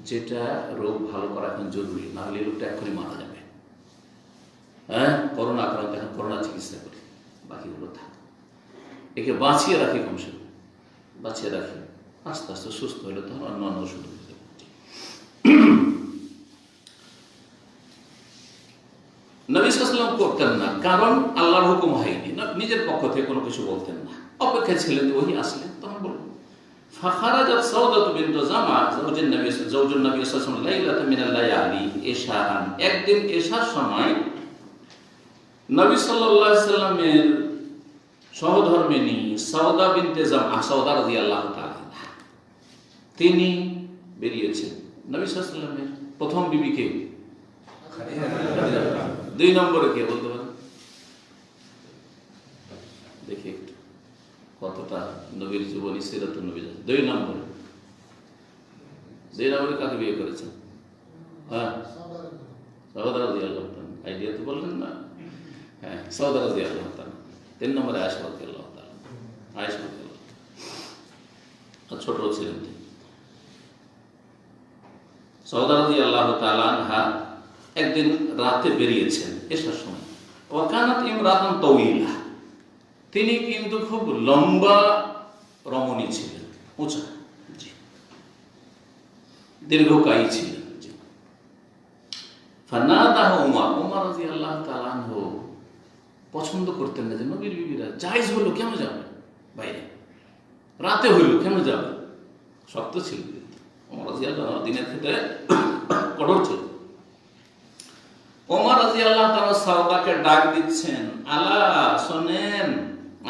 যেটা রোগ ভালো করা এখন জরুরি, না হলে লোকটা এখনই মারা যাবে। করোনা আক্রান্ত, এখন করোনা চিকিৎসা করি, বাকিগুলো থাক, একে বাঁচিয়ে রাখি, কমসে কম বাঁচিয়ে রাখি, আস্তে আস্তে সুস্থ হলে তখন অন্যান্য ওষুধ দিতে পারছি। নবী সাল্লাল্লাহু আলাইহি ওয়াসাল্লাম করতেন না, কারণ আল্লাহর হুকুম হয়নি, না নিজের পক্ষ থেকে কোনো কিছু বলতেন না, অপেক্ষায় ছিলেন ওহি আসলেন তখন বলবেন। ফাখারাজাত সাউদাতু বিনতু জামা যাওজুন নবী সাল্লাল্লাহু আলাইহি ওয়াসাল্লাম লাইলাতাম মিনাল লায়ালি ইশাআন, একদিন এশার সময় নবী সাল্লাল্লাহু আলাইহি ওয়াসাল্লামের সহধর্মিণী সাউদা বিনতে জামা, সাউদা রাদিয়াল্লাহু তাআলা, তিনি বেরিয়েছেন। নবী সাল্লাল্লাহু আলাইহি ওয়াসাল্লামের প্রথম বিবি কে? খাদিজা। 2 নম্বরে কে বলতে পারেন? দেখি একটু কতটা নবীর জীবনী, সিরাতুন নবী। 2 নম্বরে কাকে বিয়ে করেছেন? সাউদা রাদিয়াল্লাহু তাআলা। আইডিয়া তো বললেন না? হ্যাঁ, সাউদা রাদিয়াল্লাহু তাআলা। 3 নম্বরে আয়েশা রাদিয়াল্লাহু তাআলা। আয়েশা রাদিয়াল্লাহু তাআলা ছোট ছিলেন তিনি। সাউদা রাদিয়াল্লাহু তাআলা আনহা একদিন রাতে বেরিয়েছেন এশার সময়। ওয়াকানাত ইমরাতান তাওয়িলা, তিনি কিন্তু খুব লম্বা রমণী ছিলেন, উঁচা, দীর্ঘকায়ী ছিলেন। ফানাদাহু উমর রাদিয়াল্লাহু তাআলা আনহু পছন্দ করতেন না যে নবীর বিবিরা জায়েজ হলো কেন যাবে বাইরে, রাতে হইল কেন যাবে, শক্ত ছিল ওমর রাদিয়াল্লাহু তাআলা, দিনের ক্ষেত্রে কঠোর ছিল। ওমর রাদিয়াল্লাহু তাআলা সাহাবাকে ডাক দিচ্ছেন, আলা শোনেন,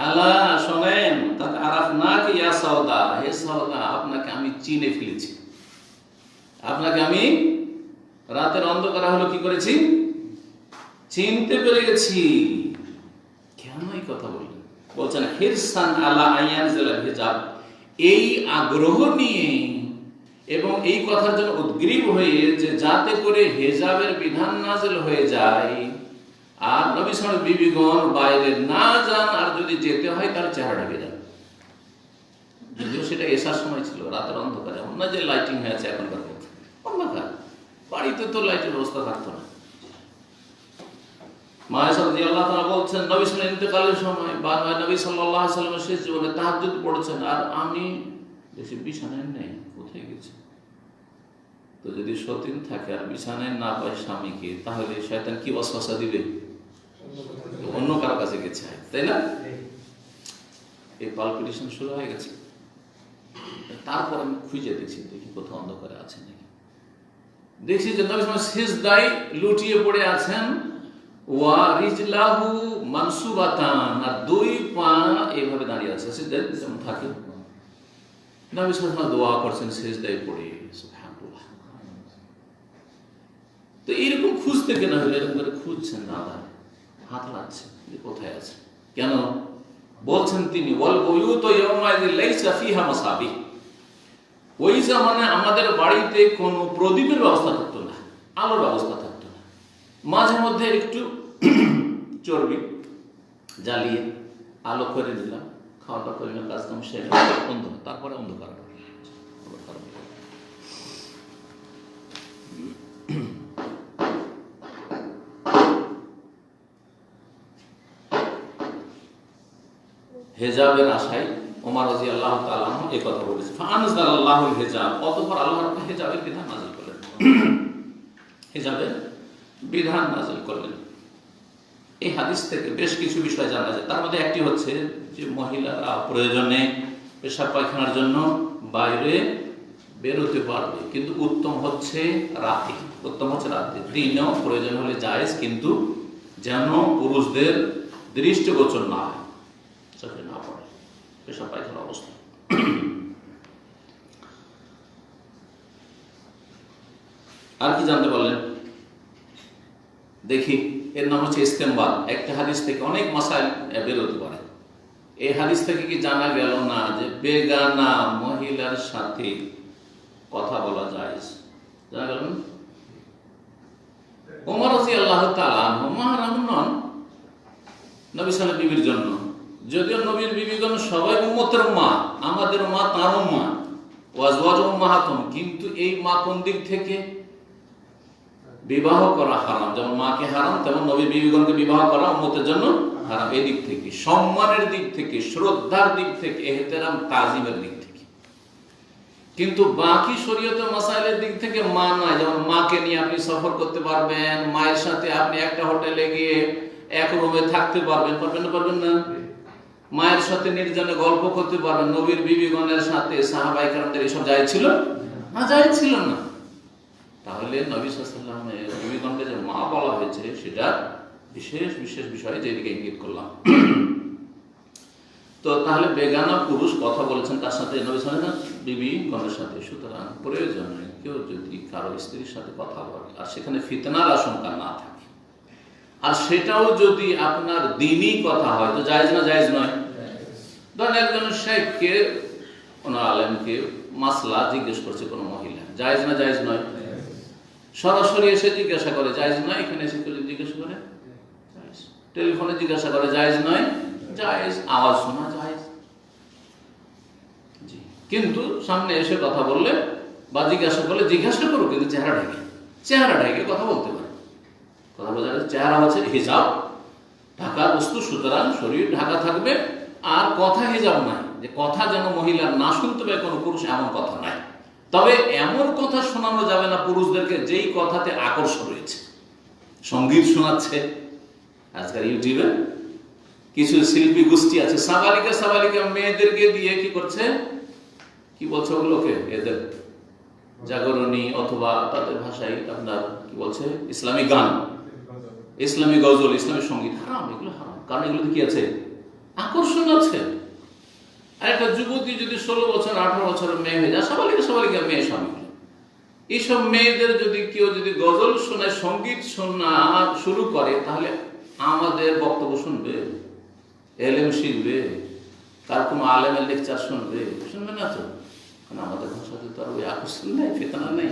আলা শোনেন, কাদ আরাফনাকা ইয়া সাওদা, হে সাওদা আপনাকে আমি চিনে ফেলেছি, আপনাকে আমি রাতের অন্ধকারে হলো কি করেছি, চিনতে পেরে গেছি। কেন এই কথা বললেন? বলছেন হিরসান আলা আয়ানজিলাল হিজাব, এই আগ্রহ নিয়ে এবং এই কথার জন্য উদ্গ্রীব হয়ে যে যাতে করে হিজাবের বিধান নাযিল হয়ে যায় আর নবী সাল্লাল্লাহু আলাইহি বিবিগণ বাইরে না যান, আর যদি যেতে হয় তার চেহারা ঢেকে যান। যদিও সেটা এসার সময় ছিল, রাতের অন্ধকার, এমন না যে লাইটিং হয়ে আছে এখনকার মতো অন্ধকার, বাড়িতে তো লাইটের ব্যবস্থা থাকতো না। মায়েশা রাদিয়াল্লাহু তাআলা বলছেন নবী সাল্লাল্লাহু আলাইহি ইন্তেকালের সময় বা নবী সাল্লাল্লাহু আলাইহি ওয়াসাল্লামের শেষ জীবনে তাহাজ্জুদ পড়েছেন আর আমি দেশে বিছানায় নেই, কোথায় গেছি? তো যদি সতীন থাকে আর বিছানায় না পায় স্বামীকে, তাহলে শয়তান কি ওয়াসওয়াসা দিবে? অন্য কারো কাছে গেছে, তাই না? এই পালপিটেশন শুরু হয়ে গেছে। তারপর আমি খুঁজে দেখি কোথাও অন্ধকারে আছে নাকি। দেখছি যে নবী সাল্লাল্লাহু আলাইহি ওয়াসাল্লাম সিজদায় লুটিয়ে পড়ে আছেন, ওয়া রিজলাহু মানসুবাতান, আর দুই পা এইভাবে দাঁড়িয়ে আছে, সিজদায় যেমন থাকে। নবী সাল্লাল্লাহু আলাইহি ওয়াসাল্লাম দোয়া করছেন সিজদায় পড়ে, সুবহানাল্লাহ। তো এইরকম খুঁজতে কেন হলো? এরকম করে খুঁজছেন, দাদা হাত লাগছে যে কোথায় আছে। কেন বলছেন তিনি, ওয়াল বুয়ুতু ইয়াওমাইযিন লাইসা ফিহা মাসাবিহ, ওই জামানায় আমাদের বাড়িতে কোনো প্রদীপের ব্যবস্থা থাকতো না, আলোর ব্যবস্থা থাকতো না। মাঝে মধ্যে একটু চর্বি জ্বালিয়ে আলো করে দিলাম, খাওয়া দাওয়া করে নিলাম, কাজ কাম সেরে তারপরে অন্ধকার। হেজাবের আশায় ওমর রাদিয়াল্লাহু তাআলা এই কথা বলেছে। ফাআনজালাল্লাহুল হিজাব, অতঃপর আল্লাহ হেজাবের বিধান নাযিল করলেন, হেজাবের বিধান নাযিল করলেন। এই হাদিস থেকে বেশ কিছু বিষয় জানা যায়। তার মধ্যে একটি হচ্ছে যে মহিলারা প্রয়োজনে পেশাব পায়খানার জন্য বাইরে বেরোতে পারবে, কিন্তু উত্তম হচ্ছে রাতে, দিনেও প্রয়োজন হলে জায়েজ, কিন্তু যেন পুরুষদের দৃষ্টিগোচর না হয়, চোখে না পড়ে পেশাব পায়খানার অবস্থা। আর কি জানতে পারলেন দেখি? এর নাম হচ্ছে ইস্তেমবাদ। একটা হাদিস থেকে অনেক মাসাইল বেরোতে পারে। এই হাদিস থেকে কি জানা গেল না যে বেগানা মহিলার সাথে কথা বলা যায়? জানা গেল না? ওমর রাদিয়াল্লাহু তাআলা আনহু মাহরাম নন নবী সাল্লাল্লাহু আলাইহি বিবির জন্য, যদিও নবীর বিবিগণ সবাই উম্মতের মা, আমাদের মা তারও মা, ওয়াজওয়াজু উম্মাহাতুহুম, কিন্তু এই মা কোন দিক থেকে বিবাহ করা হারাম, যেমন মাকে হারাম, তেমন নবীর বিবিগণকে বিবাহ করা উম্মতের জন্য হারাম। এই দিক থেকে, সম্মানের দিক থেকে, শ্রদ্ধার দিক থেকে, ইহতিরাম তাজিমের দিক থেকে। কিন্তু বাকি শরীয়তের মাসাইলের দিক থেকে মা নয়। যেমন মাকে নিয়ে আপনি সফর করতে পারবেন, মায়ের সাথে আপনি একটা হোটেলে গিয়ে এক রুমে থাকতে পারবেন, পারবেন না? পারবেন না? মায়ের সাথে নির্জনে গল্প করতে পারবেন। নবীর বিবিগণের সাথে সাহাবায়ে কেরামদের এসব জায়েজ ছিল না? জায়েজ ছিল না। তাহলে নবী সাল্লাল্লাহু আলাইহি ওয়াসাল্লামের বিবিগণকে যে মা বলা হয়েছে সেটা বিশেষ বিশেষ বিষয়ে যেদিকে ইঙ্গিত করলাম। তো তাহলে বেগানা পুরুষ কথা বলেছেন তার সাথে নবী সাল্লাল্লাহু আলাইহি ওয়াসাল্লাম বিবিগণের সাথে, সুতরাং প্রয়োজনে কেউ যদি কারো স্ত্রীর সাথে কথা বলে আর সেখানে ফিতনার আশঙ্কা না থাকে, আর সেটাও যদি আপনার দ্বীনি কথা হয়, তো জায়েজ না জায়েজ নয়? ধরেন একজন শেখকে, কোন আলেমকে মাসলা জিজ্ঞেস করছে কোন মহিলা, জায়েজ না জায়েজ নয়? সরাসরি এসে জিজ্ঞাসা করে জায়েজ নয়, এখানে এসে জিজ্ঞাসা করে জায়েজ, টেলিফোনে জিজ্ঞাসা করে জায়েজ নয়? জায়েজ, আওয়াজ শোনা জায়েজ। জি, কিন্তু সামনে এসে কথা বললে বা জিজ্ঞাসা করলে জিজ্ঞাসা করো, কিন্তু চেহারা ঢেকে কথা বলতে পারে। কথা বোঝা যাচ্ছে, চেহারা হচ্ছে হিজাব, ঢাকার বস্তু, সুতরাং শরীর ঢাকা থাকবে, আর কথা হিজাব নাই, যে কথা যেন মহিলা না শুনতে পায় কোনো পুরুষ, এমন কথা নাই। তবে এমন কথা শোনানো যাবে না পুরুষদেরকে যেই কথাতে আকর্ষণ রয়েছে। সঙ্গীত শোনাচ্ছে, আজকাল ইউটিউবে কিছু শিল্পী গোষ্ঠী আছে, সাবালিকা মেয়েদেরকে দিয়ে কি করছে, কি বলছে ওগুলোকে, এদের জাগরণী অথবা তাদের ভাষায় আপনার কি বলছে, ইসলামিক গান, ইসলামী গজল, ইসলামী সঙ্গীত। হারাম, এগুলো হারাম। কারণ এগুলোতে কি আছে? আকর্ষণ আছে। আর একটা যুবতী যদি 16 বছর 18 বছরের মেয়ে হয়ে যায়, সবালিকা মেয়ে স্বামী, এইসব মেয়েদের যদি কেউ যদি গজল শোনায়, সঙ্গীত শোনা শুরু করে, তাহলে আমাদের বক্তব্য শুনবে? এলেম শিখবে? কার কোনো আলেমের লেকচার শুনবে? শুনবে না তো। কারণ আমাদের ভাষাতে তো আর ওই আকর্ষণ নেই, ফেতনা নেই।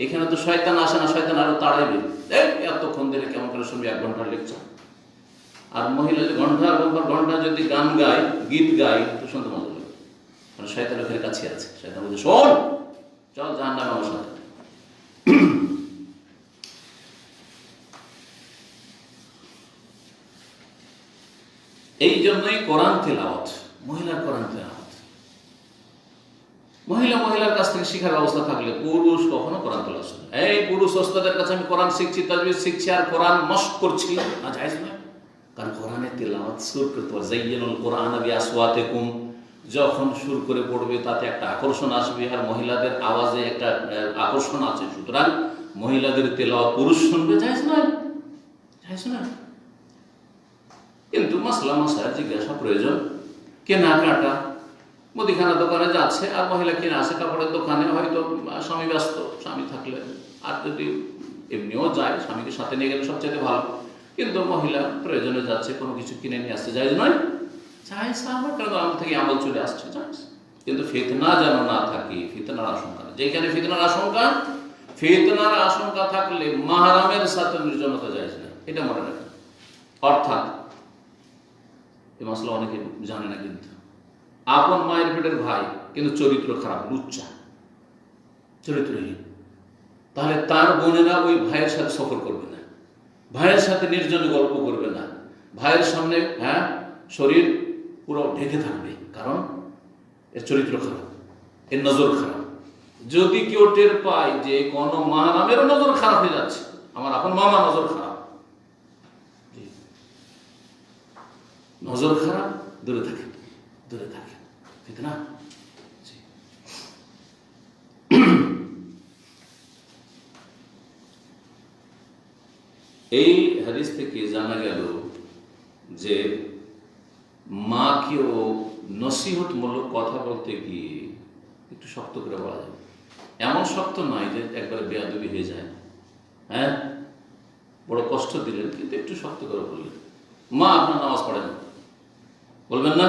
এখানে তো শয়তান আসে না, শয়তান আরো তাড়াইবে, এতক্ষণ ধরে কেমন করে শুনবে 1 ঘন্টার লেকচার। আর মহিলা যদি ঘন্টার পর ঘন্টা যদি গান গায়, গীত গায়, তো শুনতে মজা লাগে। মানে শয়তান ওখানে কাছে আছে, শয়তান বলছে শোন, চল জাহান্নামে আমার সাথে। এই জন্যই কোরআন তেলাওয়াত, মহিলার কোরআন তেলাওয়াত, মহিলার কাছ থেকে শিখার ব্যবস্থা থাকলে পুরুষ কখনো কোরআন তেলাওয়াত শুনে। এই পুরুষ ওস্তাদের কাছে আমি কোরআন শিখছি, তাজবিদ শিখছি, আর কোরআন মস্ক করছি, না জায়েজ নয়। কারণ কোরআনের তেলাওয়াত সুর করতে হবে, যায়্যিনুল কোরআন বিআসওয়াতিকুম, যখন সুর করে পড়বে তাতে একটা আকর্ষণ আসবে, আর মহিলাদের আওয়াজে একটা আকর্ষণ আছে। সুতরাং মহিলাদের তেলাওয়াত পুরুষ শুনবে, জায়েজ নয়, জায়েজ নয়। কিন্তু মাসলা মাসায় জিজ্ঞাসা প্রয়োজন। কেনাকাটা, মুদিখানা দোকানে যাচ্ছে আর মহিলা কিনে আসে, কাপড়ের দোকানে হয়তো স্বামী ব্যস্ত, স্বামী থাকলে, আর যদি এমনিও যায় স্বামীকে সাথে নিয়ে গেলে সবচেয়ে ভালো। কিন্তু মহিলা প্রয়োজনে যাচ্ছে, কোনো কিছু কিনে নিয়ে আসছে, জায়েজ নয়? জায়েজ। আমার কারণ আমল থেকে আমল চলে আসছে, জায়েজ। কিন্তু ফিতনা যেন না থাকে, ফিতনার আশঙ্কা। যেখানে ফিতনার আশঙ্কা থাকলে মাহরামের সাথে নির্জনতা জায়েজ না, এটা মনে রাখেন। অর্থাৎ এই মশলা অনেকে জানে না, কিন্তু আপন মায়ের পেটের ভাই কিন্তু চরিত্র খারাপ, লুচ্চা, চরিত্রহীন, তাহলে তার বোনেরা ওই ভাইয়ের সাথে সফর করবে না, ভাইয়ের সাথে নির্জনে গল্প করবে না, ভাইয়ের সামনে শরীর পুরো ঢেকে থাকবে, কারণ এর চরিত্র খারাপ, এর নজর খারাপ। যদি কেউ টের পায় যে কোন মাহরামেরও নজর খারাপ হয়ে যাচ্ছে, আমার আপন মামা নজর খারাপ, নজর খারাপ, দূরে থাকে, দূরে থাকে, ফিতনা। এই হাদিস থেকে জানা গেল যে মাকেও নসিহতমূলক কথা বলতে গিয়ে একটু শক্ত করে বলা যাবে। এমন শক্ত নয় যে একবারে বেয়াদবি হয়ে যায়, বড় কষ্ট দিলেন, কিন্তু একটু শক্ত করে বললেন, মা আপনার নামাজ পড়েন, বলবেন না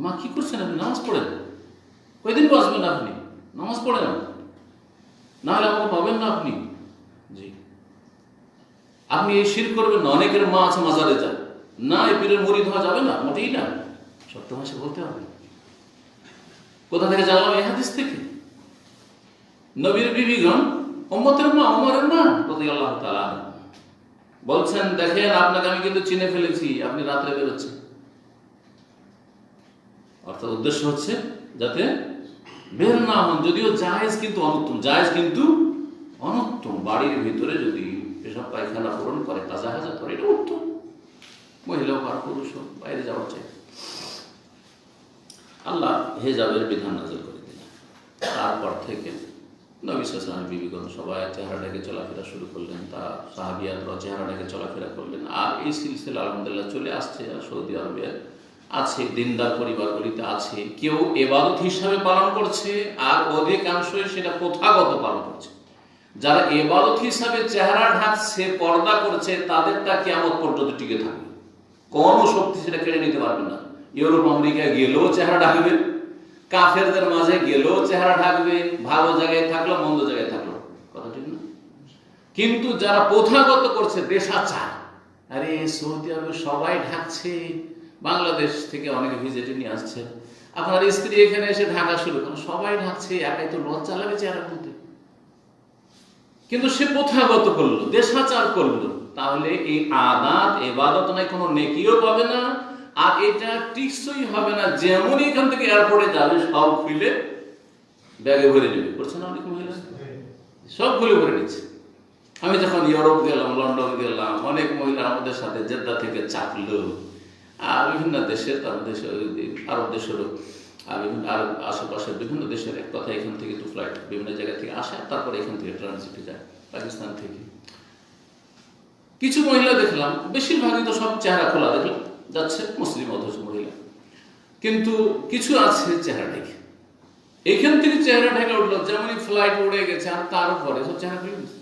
মা কি করছেন আপনি, নামাজ পড়েন, কয়দিন বাঁচবেন আপনি, নামাজ পড়েন, না হলে আমাকে পাবেন না আপনি। জি, আপনি এই শিরক করবেন না। অনেকের মা আছে মাজারে যায় না, এই পীরের মুরিদ হওয়া যাবে না, মোটেই না। সত্য ভাষা বলতে হবে। কোথা থেকে জানলাম? এই হাদিস থেকে। নবীর বিবিগণ, উম্মতের মা, ওমরের মা রাদিয়াল্লাহু তাআলা বলছেন, দেখেন আপনাকে আমি কিন্তু চিনে ফেলেছি, আপনি রাত্রে বেরোচ্ছেন। অর্থাৎ উদ্দেশ্য হচ্ছে যাতে বের না হন, যদিও জায়েজ কিন্তু অনুত্তম, জায়েজ কিন্তু অনুত্তম। বাড়ির ভিতরে যদি পেশাব পায়খানা পূরণ করে, তাজা হাজার করে, এটা উত্তম। মহিলা হোক আর পুরুষ হোক, বাইরে যাওয়ার চাই। আল্লাহ হেজাবের বিধান নাযিল করে দিলেন। তারপর থেকে নবী সাল্লাল্লাহু আলাইহি ওয়াসাল্লাম বিবিগণ সবাই চেহারাটাকে চলাফেরা শুরু করলেন, তার সাহাবিয়াতরা চেহারাটাকে চলাফেরা করলেন। আর এই সিলসিলা আলহামদুলিল্লাহ চলে আসছে। আর সৌদি আরবে আছে, দিনদার পরিবারগুলিতে আছে, কেউ ইবাদত হিসাবে পালন করছে, আর অধিকাংশই সেটা প্রথাগত পালন করছে। যারা ইবাদত হিসাবে চেহারা ঢাকছে, পর্দা করছে, তাদেরটা কিয়ামত পর্যন্ত টিকে থাকবে, কোনো শক্তি সেটা কেড়ে নিতে পারবে না। ইউরোপ আমেরিকায় গেলেও চেহারা ঢাকবে, কাফেরদের মাঝে গেলেও চেহারা ঢাকবে, ভালো জায়গায় থাকলো মন্দ জায়গায় থাকলো, কথা ঠিক না? কিন্তু যারা প্রথাগত করছে, দেশাচার, আরে সৌদি আরবে সবাই ঢাকছে, বাংলাদেশ থেকে অনেকে ভিজিটে নিয়ে আসছে, আপনার স্ত্রী এখানে এসে ঢাকা শুরু করেন, সবাই ঢাকছে, একাই তো লজ্জা লাগে চেহারা বলতে। কিন্তু সে প্রথাগত করলো, দেশাচার করলো, তাহলে এই আদাত ইবাদত নয়, কোনো নেকিও পাবে না, আর এটা টিকসই হবে না। যেমন এখান থেকে এয়ারপোর্টে যাবে, সব খুলে ব্যাগে ভরে নেবে, করছে না অনেক মহিলা, সব খুলে ভরে নিচ্ছে। আমি যখন ইউরোপ গেলাম, লন্ডন গেলাম, অনেক মহিলা আমাদের সাথে জেদ্দা থেকে চাপলো, আর বিভিন্ন দেশের, তার দেশের আরব দেশেরও, বিভিন্ন আরব আশেপাশের বিভিন্ন দেশের, এক কথা এখান থেকে তো ফ্লাইট বিভিন্ন জায়গা থেকে আসে, তারপরে এখান থেকে ট্রানজিটে যায় পাকিস্তান থেকে। কিছু মহিলা দেখলাম, বেশিরভাগই তো সব চেহারা খোলা দেখলাম, যাচ্ছে মুসলিম অথচ মহিলা, কিন্তু কিছু আছে চেহারা ঢেকে, এখান থেকে চেহারা ঢেকে উঠলো, যেমনই ফ্লাইট উড়ে গেছে আর তার উপরে সব চেহারা ঢেকে গেছে।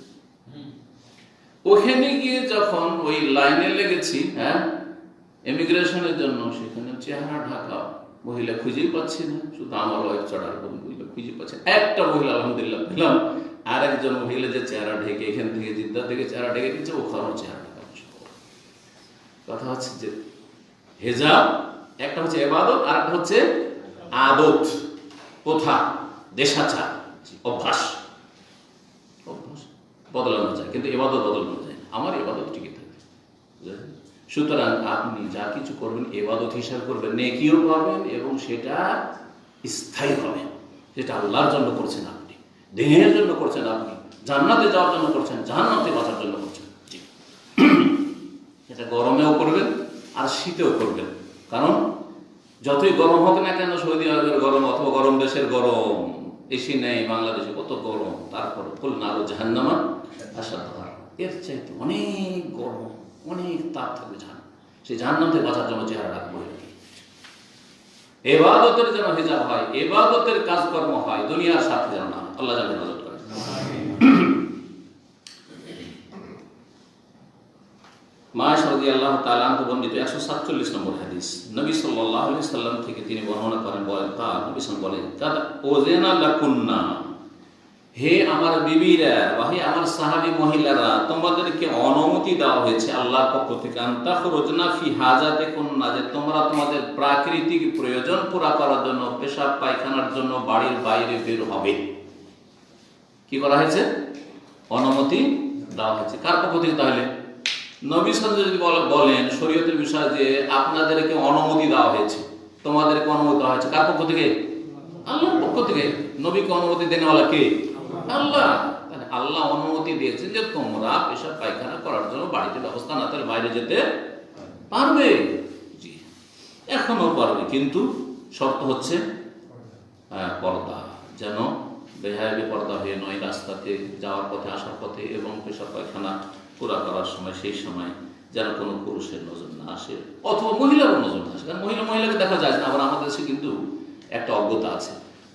ওখানে গিয়ে যখন ওই লাইনে লেগেছি, হ্যাঁ, ইমিগ্রেশনের জন্য, সেখানে চেহারা ঢাকা মহিলা খুঁজেই পাচ্ছি না। শুধু আমার ওয়াইফ ছাড়া আর কোনো মহিলা খুঁজে পাচ্ছে। একটা মহিলা আলহামদুলিল্লাহ পেলাম, আর একজন মহিলা যে চেহারা ঢেকে এখান থেকে জিদ্দা থেকে চেহারা ঢেকে দিচ্ছে, ওখানেও চেহারা ঢাকা। কথা হচ্ছে যে হেজাব একটা হচ্ছে ইবাদত, আর একটা হচ্ছে আদত, প্রথা, দেশাচার, অভ্যাস। অভ্যাস বদলানো যায়, কিন্তু ইবাদত বদলানো যায় না। আমার ইবাদত টিকে থাকে। সুতরাং আপনি যা কিছু করবেন ইবাদত হিসাবে করবেন, নেকিও পাবেন এবং সেটা স্থায়ী হবে। সেটা আল্লাহর জন্য করছেন আপনি, দেহের জন্য করছেন আপনি, জান্নাতে যাওয়ার জন্য করছেন, জাহান্নাতে বাঁচার জন্য করছেন। এটা গরমেও করবেন আর শীতেও করবেন। কারণ যতই গরম হোক না কেন, সৌদি আরবের গরম অথবা গরম দেশের গরম, এসি নেই বাংলাদেশে, কত গরম, তারপর খুলনা আরো জাহান্নামা আসাদ, এর চাইতে অনেক গরম, অনেক তাপ থাকবে জাহান্নাম। সেই জাহান্নাম থেকে বাঁচার জন্য চেহারা রাখবো। ইবাদতের যেন হিজাব হয়, ইবাদতের কাজকর্ম হয়, দুনিয়ার সাথে যেন না। আল্লাহ যেন হেফাজত করে। মায়েশা রাদিয়াল্লাহু তাআলা আনহা বর্ণিত 147 নম্বর হাদিস, নবী সাল্লাল্লাহু আলাইহি সাল্লাম থেকে তিনি বর্ণনা করেন, বলেন, নবী সাল্লাল্লাহু বলেন, কাদ ওযানা লাকুন্না, হে আমার বিবিরা বা হে আমার সাহাবী মহিলারা, তোমাদেরকে অনুমতি দেওয়া হয়েছে আল্লাহর পক্ষ থেকে, আনতা খুরুজনা ফি হাজাতিকুন্না, যে তোমরা তোমাদের প্রাকৃতিক প্রয়োজন পুরা করার জন্য, পেশাব পায়খানার জন্য বাড়ির বাইরে বের হবে। কি করা হয়েছে? অনুমতি দেওয়া হয়েছে। কার পক্ষ থেকে? তাহলে নবী সাল্লাল্লাহু আলাইহি ওয়াসাল্লাম যদি বলেন শরীয়তের বিষয়ে যে আপনাদেরকে অনুমতি দেওয়া হয়েছে, তোমাদেরকে অনুমতি দেওয়া হয়েছে, কার পক্ষ থেকে? আল্লাহর পক্ষ থেকে। নবীকে অনুমতি দেনেওয়ালা কে? আল্লাহ। তাহলে আল্লাহ অনুমতি দিয়েছেন যে তোমরা পেশাব পায়খানা করার জন্য বাড়িতে ব্যবস্থা না থাকলে বাইরে যেতে পারবে। জি, এখনো পারবে, কিন্তু শর্ত হচ্ছে পর্দা, যেন বেহায়াবি পর্দা হয়ে নয়, রাস্তাতে যাওয়ার পথে, আসার পথে এবং পেশাব পায়খানা পুরা করার সময়, সেই সময় যেন কোনো পুরুষের নজর না আসে অথবা মহিলারও নজর না আসে। কারণ মহিলাকে দেখা যায় না। আবার আমাদের দেশে কিন্তু একটা অজ্ঞতা আছে,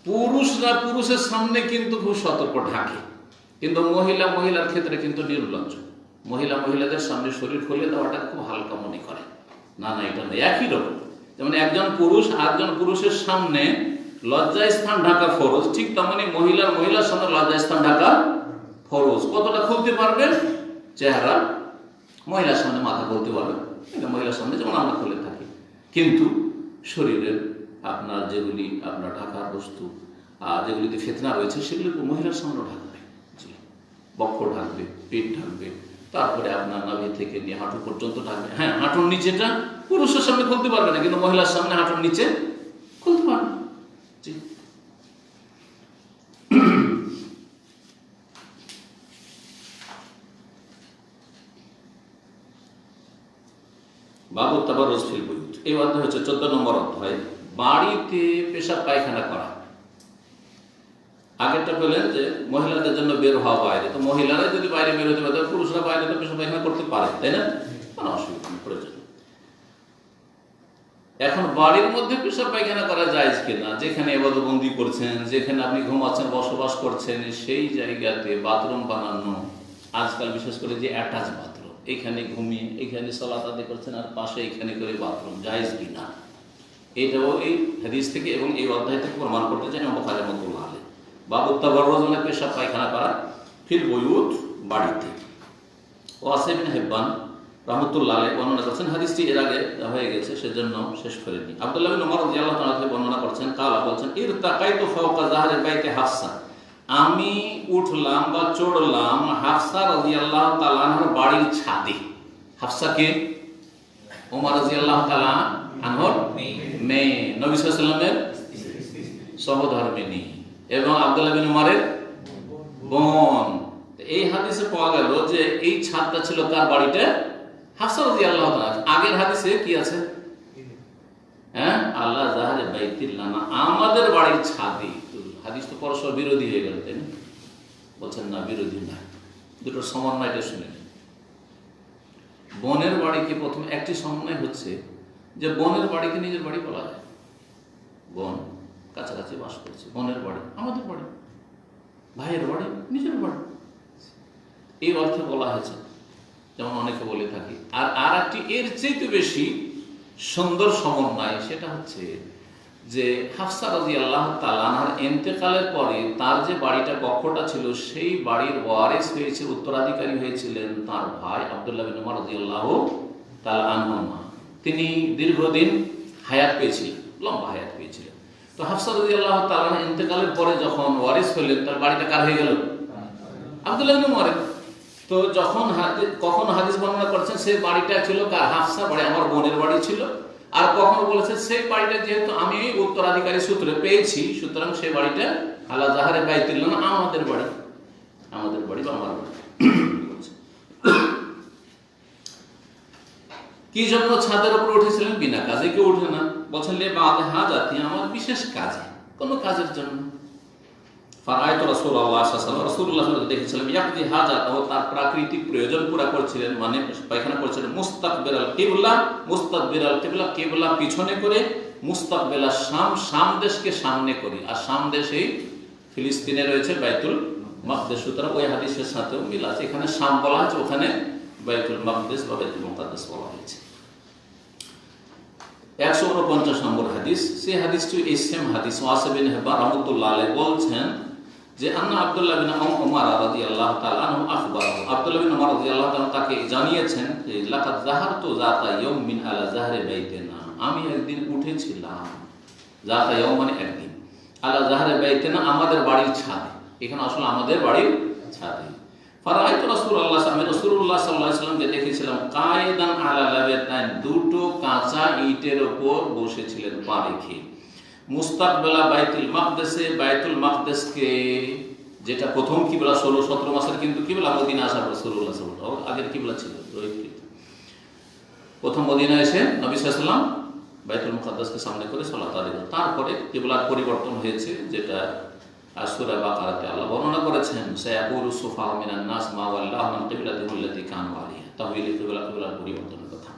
পুরুষরা পুরুষের সামনে কিন্তু খুব সতর্ক ঢাকে, কিন্তু মহিলার ক্ষেত্রে কিন্তু নির্লজ্জ। মহিলাদের সামনে শরীর খুলে দেওয়াটা খুব হালকা মনে করে। না, এটা নয়, একই রকম। যেমন একজন পুরুষ আরেকজন পুরুষের সামনে লজ্জাস্থান ঢাকা ফরজ, ঠিক তেমনি মহিলার সামনে লজ্জাস্থান ঢাকা ফরজ। কতটা খুলতে পারবেন? চেহারা, মহিলার সামনে মাথা খুলতে পারবেন, মহিলার সামনে যেমন আমরা খুলে থাকি, কিন্তু শরীরের আপনার যেগুলি আপনার ঢাকার বস্তু, যেগুলিতে ফিতনা রয়েছে, সেগুলি মহিলার সামনে ঢাকবে। জি, বক্ষ ঢাকবে, পেট ঢাকবে, তারপরে আপনার নাভি থেকে নিয়ে হাঁটু পর্যন্ত ঢাকবে। হ্যাঁ, হাঁটুর নিচেটা পুরুষের সামনে খুলতে পারবে না, কিন্তু মহিলার সামনে হাঁটুর নিচে খুলতে পারবে। জি, বাবু তাবাররুজ ফিল বুয়ুত, এই অধ্যায় হচ্ছে 14 নম্বর অধ্যায়, বাড়িতে পেশাব পায়খানা করা। আগেরটা বললেন যে মহিলাদের জন্য বের হওয়া বাইরে, তো মহিলারা যদি বাইরে বের হতে পারে, পুরুষরা বাইরে তো পেশাব পায়খানা করতে পারে, তাই না? কোনো অসুবিধা নেই, প্রয়োজন। এখন বাড়ির মধ্যে পেশাব পায়খানা করা জায়েজ কিনা? যেখানে ইবাদতবন্দি করছেন, যেখানে আপনি ঘুমাচ্ছেন, বসবাস করছেন, সেই জায়গাতে বাথরুম বানানো, আজকাল বিশেষ করে যে অ্যাটাচ বাথরুম, এখানে ঘুমিয়ে এখানে সালাত আদায় করছেন আর পাশে এখানে করে বাথরুম, জায়েজ কিনা? এটাও এই হাদিস থেকে এবং এই অধ্যায় থেকে প্রমাণ করতে চাই বুখারী রাহমাতুল্লাহ আলাইহি। বাবু তাবাররুজ মানে পেশাব পায়খানা করা ফিল বুয়ুত, বাড়িতে। ওয়াসিম ইবনে হিব্বান রাহমাতুল্লাহ আলাইহি বর্ণনা করছেন, হাদিসটি এর আগে হয়ে গেছে সেজন্য শেষ করিনি। আব্দুল্লাহ ইবনে ওমর রাদিয়াল্লাহু তাআলা থেকে বর্ণনা করছেন, কালা বলছেন, ইরতাকাইতু ফাওকা যাহরিল বাইতি হাফসা, আমি উঠলাম বা চড়লাম হাফসা রাদিয়াল্লাহু তাআলা আনহার বাড়ির ছাদে। হাফসা কে? ওমর রাদিয়াল্লাহু তাআলা আনহার মেয়ে, নবী সাল্লাল্লাহু আলাইহি ওয়াসাল্লামের সহধর্মিণী এবং আব্দুল্লাহ বিন ওমরের বোন। এই হাদিসে পাওয়া গেল যে এই ছাদটা ছিল কার বাড়িতে? হাফসা রাদিয়াল্লাহু তাআলা। আগের হাদিসে কি আছে? হ্যাঁ, আল্লাহ যাহরে বাইতিল্লানা, আমাদের বাড়ির ছাদে। হাদিস তো পরস্পর বিরোধী হয়ে গেল, তাই না? বলছেন না, বিরোধী না, দুটোর সমন্বয়টা শুনে। বোনের বাড়িকে প্রথমে একটি সমন্বয় হচ্ছে যে বোনের বাড়িকে নিজের বাড়ি বলা যায়। বোন কাছাকাছি বাস করছে, বোনের বাড়ি আমাদের বাড়ি, ভাইয়ের বাড়ি নিজের বাড়ি, এই অর্থে বলা হয়েছে, যেমন অনেকে বলে থাকি। আর একটি এর চেয়ে বেশি সুন্দর সমন্বয়, সেটা হচ্ছে যে হাফসা রাদিয়াল্লাহু তাআলা আনহার ইন্তেকালের পরে তার যে বাড়িটা কক্ষটা ছিল, সেই বাড়ির ওয়ারিস হয়েছে, উত্তরাধিকারী হয়েছিলেন তার ভাই আব্দুল্লাহ বিন উমর রাদিয়াল্লাহু তাআলা আনহুমা। তিনি দীর্ঘদিন হায়াত পেয়েছিলেন, লম্বা হায়াত পেয়েছিলেন। তো হাফসা রাদিয়াল্লাহু তাআলা আনহা ইন্তেকালের পরে যখন ওয়ারিস হলেন, তার বাড়িটা কার হয়ে গেল? আব্দুল্লাহ বিন উমরের। তো যখন কখনো হাদিস বর্ণনা করছেন সেই বাড়িটা ছিল কার? হাফসা বাড়ি, আমার বোনের বাড়ি ছিল। আর কখনো বলেছে সেই বাড়িটা যেহেতু আমি উত্তরাধিকারী সূত্রে পেয়েছি, সুতরাং সেই বাড়িটা আলা জাহারে বাইতুল্লাহ না, আমাদের বাড়ি, আমাদের বাড়ি বা আমার বাড়ি। কি জন্য ছাদের উপর উঠেছিলেন? বিনা কাজে কেউ উঠে না, বলছেন লে বাদে হাজাতি, আমার বিশেষ কাজে, কোনো কাজের জন্য। ফারাইতু রাসূলুল্লাহ সাল্লাল্লাহু আলাইহি ওয়াসাল্লাম, রাসূলুল্লাহ সাল্লাল্লাহু আলাইহি ওয়াসাল্লাম দেখেছিলাম ইয়াকদি হাজাত, তার প্রাকৃতিক প্রয়োজন পুরা করছিলেন, মানে পায়খানা করছিলেন মুস্তাকবিরাল কিবলা, মুস্তাকবিরাল কিবলা, কিবলা পিছনে করে, মুস্তাকবিলা শাম, শাম দেশকে সামনে করে। আর শাম দেশ এই ফিলিস্তিনে রয়েছে বাইতুল মাকদিস, সুতরাং ওই হাদিসের সাথেও মিল আছে। এখানে শাম বলা হয়েছে, ওখানে বাইতুল মাকদিস বা বাইতুল মুকাদ্দাস বলা হয়েছে। 149 নম্বর হাদিস, সেই হাদিসটি এই সেম হাদিস। ওয়াসিব বিন হিব্বান রাহমাতুল্লাহ আলাইহি বলছেন যে আন্না আব্দুল্লাহ বিন উমর রাদিয়াল্লাহু তাআলা আনহু আখবারাহু, আব্দুল্লাহ বিন উমর রাদিয়াল্লাহু তাআলা তাকে জানিয়েছেন যে লাকাদ যাহারতু যাতা ইয়াউমিন আলা যাহরি বাইতিনা, আমি একদিন উঠেছিলাম, যাতা ইয়াউম মানে একদিন, আলা যাহরি বাইতিনা আমাদের বাড়ির ছাদে, এখানে আসলে আমাদের বাড়ির ছাদে। ফারাইতু রাসূলুল্লাহ, আমি রাসূলুল্লাহ সাল্লাল্লাহু আলাইহি ওয়াসাল্লামকে দেখেছিলাম কায়দান আলা লাবাতান, দুটো কাঁচা ইটের উপর বসেছিলেন পা রেখে। মুস্তাকবিলা বাইতুল মাকদিসে, বাইতুল মাকদিসকে যেটা প্রথম কিবলা 16-17 মাসের কিন্তু কিবলা মদিনা আসার পর রাসূলুল্লাহ সাল্লাল্লাহু আলাইহি ওয়াসাল্লাম, আগের কিবলা ছিল রহিত। প্রথম মদিনা এসে নবী সাল্লাল্লাহু আলাইহি ওয়াসাল্লাম বাইতুল মুকাদ্দাসকে সামনে করে সালাত আদায় করেন। তারপরে কিবলার পরিবর্তন হয়েছে, যেটা সূরা বাকারাতে আল্লাহ বর্ণনা করেছেন, সায়াকুলু সুফাহু মিনান নাস মা ওয়াল্লাহুম আন কিবলাতিহিম আল্লাতী কানু আলাইহা, তাহওয়িল কিবলার পরিবর্তনের কথা।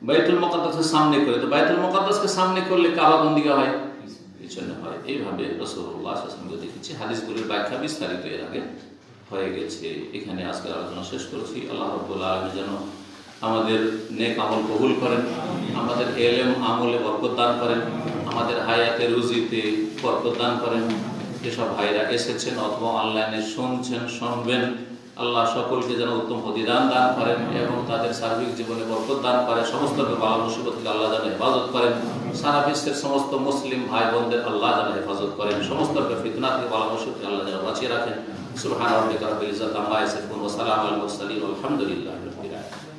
বাইতুল মুকাদ্দাসের সামনে করে, তো বাইতুল মুকাদ্দাসকে সামনে করলে কাবা কোন দিকে হয়? পিছনে হয়। এইভাবে রাসূলুল্লাহ সাল্লাল্লাহু আলাইহি ওয়াসাল্লাম দেখেছি। হাদিসগুলোর ব্যাখ্যা বিস্তারিত এর আগে হয়ে গেছে। এখানে আজকের আলোচনা শেষ করেছি। আল্লাহ রাব্বুল আলামিন যেন আমাদের নেক আমল কবুল করেন, আমাদের ইলম আমলে বরকত দান করেন, আমাদের হায়াতে রুজিতে বরকত দান করেন। যেসব ভাইরা এসেছেন অথবা অনলাইনে শুনছেন, শুনবেন, আল্লাহ সকলকে যেন উত্তম প্রতিদান দান করেন এবং তাদের সার্বিক জীবনে বরকত দান করেন। সমস্ত বালা মুসিবত থেকে আল্লাহ যেন হেফাজত করেন। সারা বিশ্বের সমস্ত মুসলিম ভাই বোনদের আল্লাহ যেন হেফাজত করেন। সমস্ত ফিতনা থেকে বালা মুসিবত থেকে আল্লাহ যেন বাঁচিয়ে রাখেন। সুবহান রাব্বিকা রাব্বিল ইজ্জাতি আম্মা ইয়াসিফুন ওয়া সালামুন আলাল মুরসালিন ওয়া আলহামদুলিল্লাহি রাব্বিল আলামিন।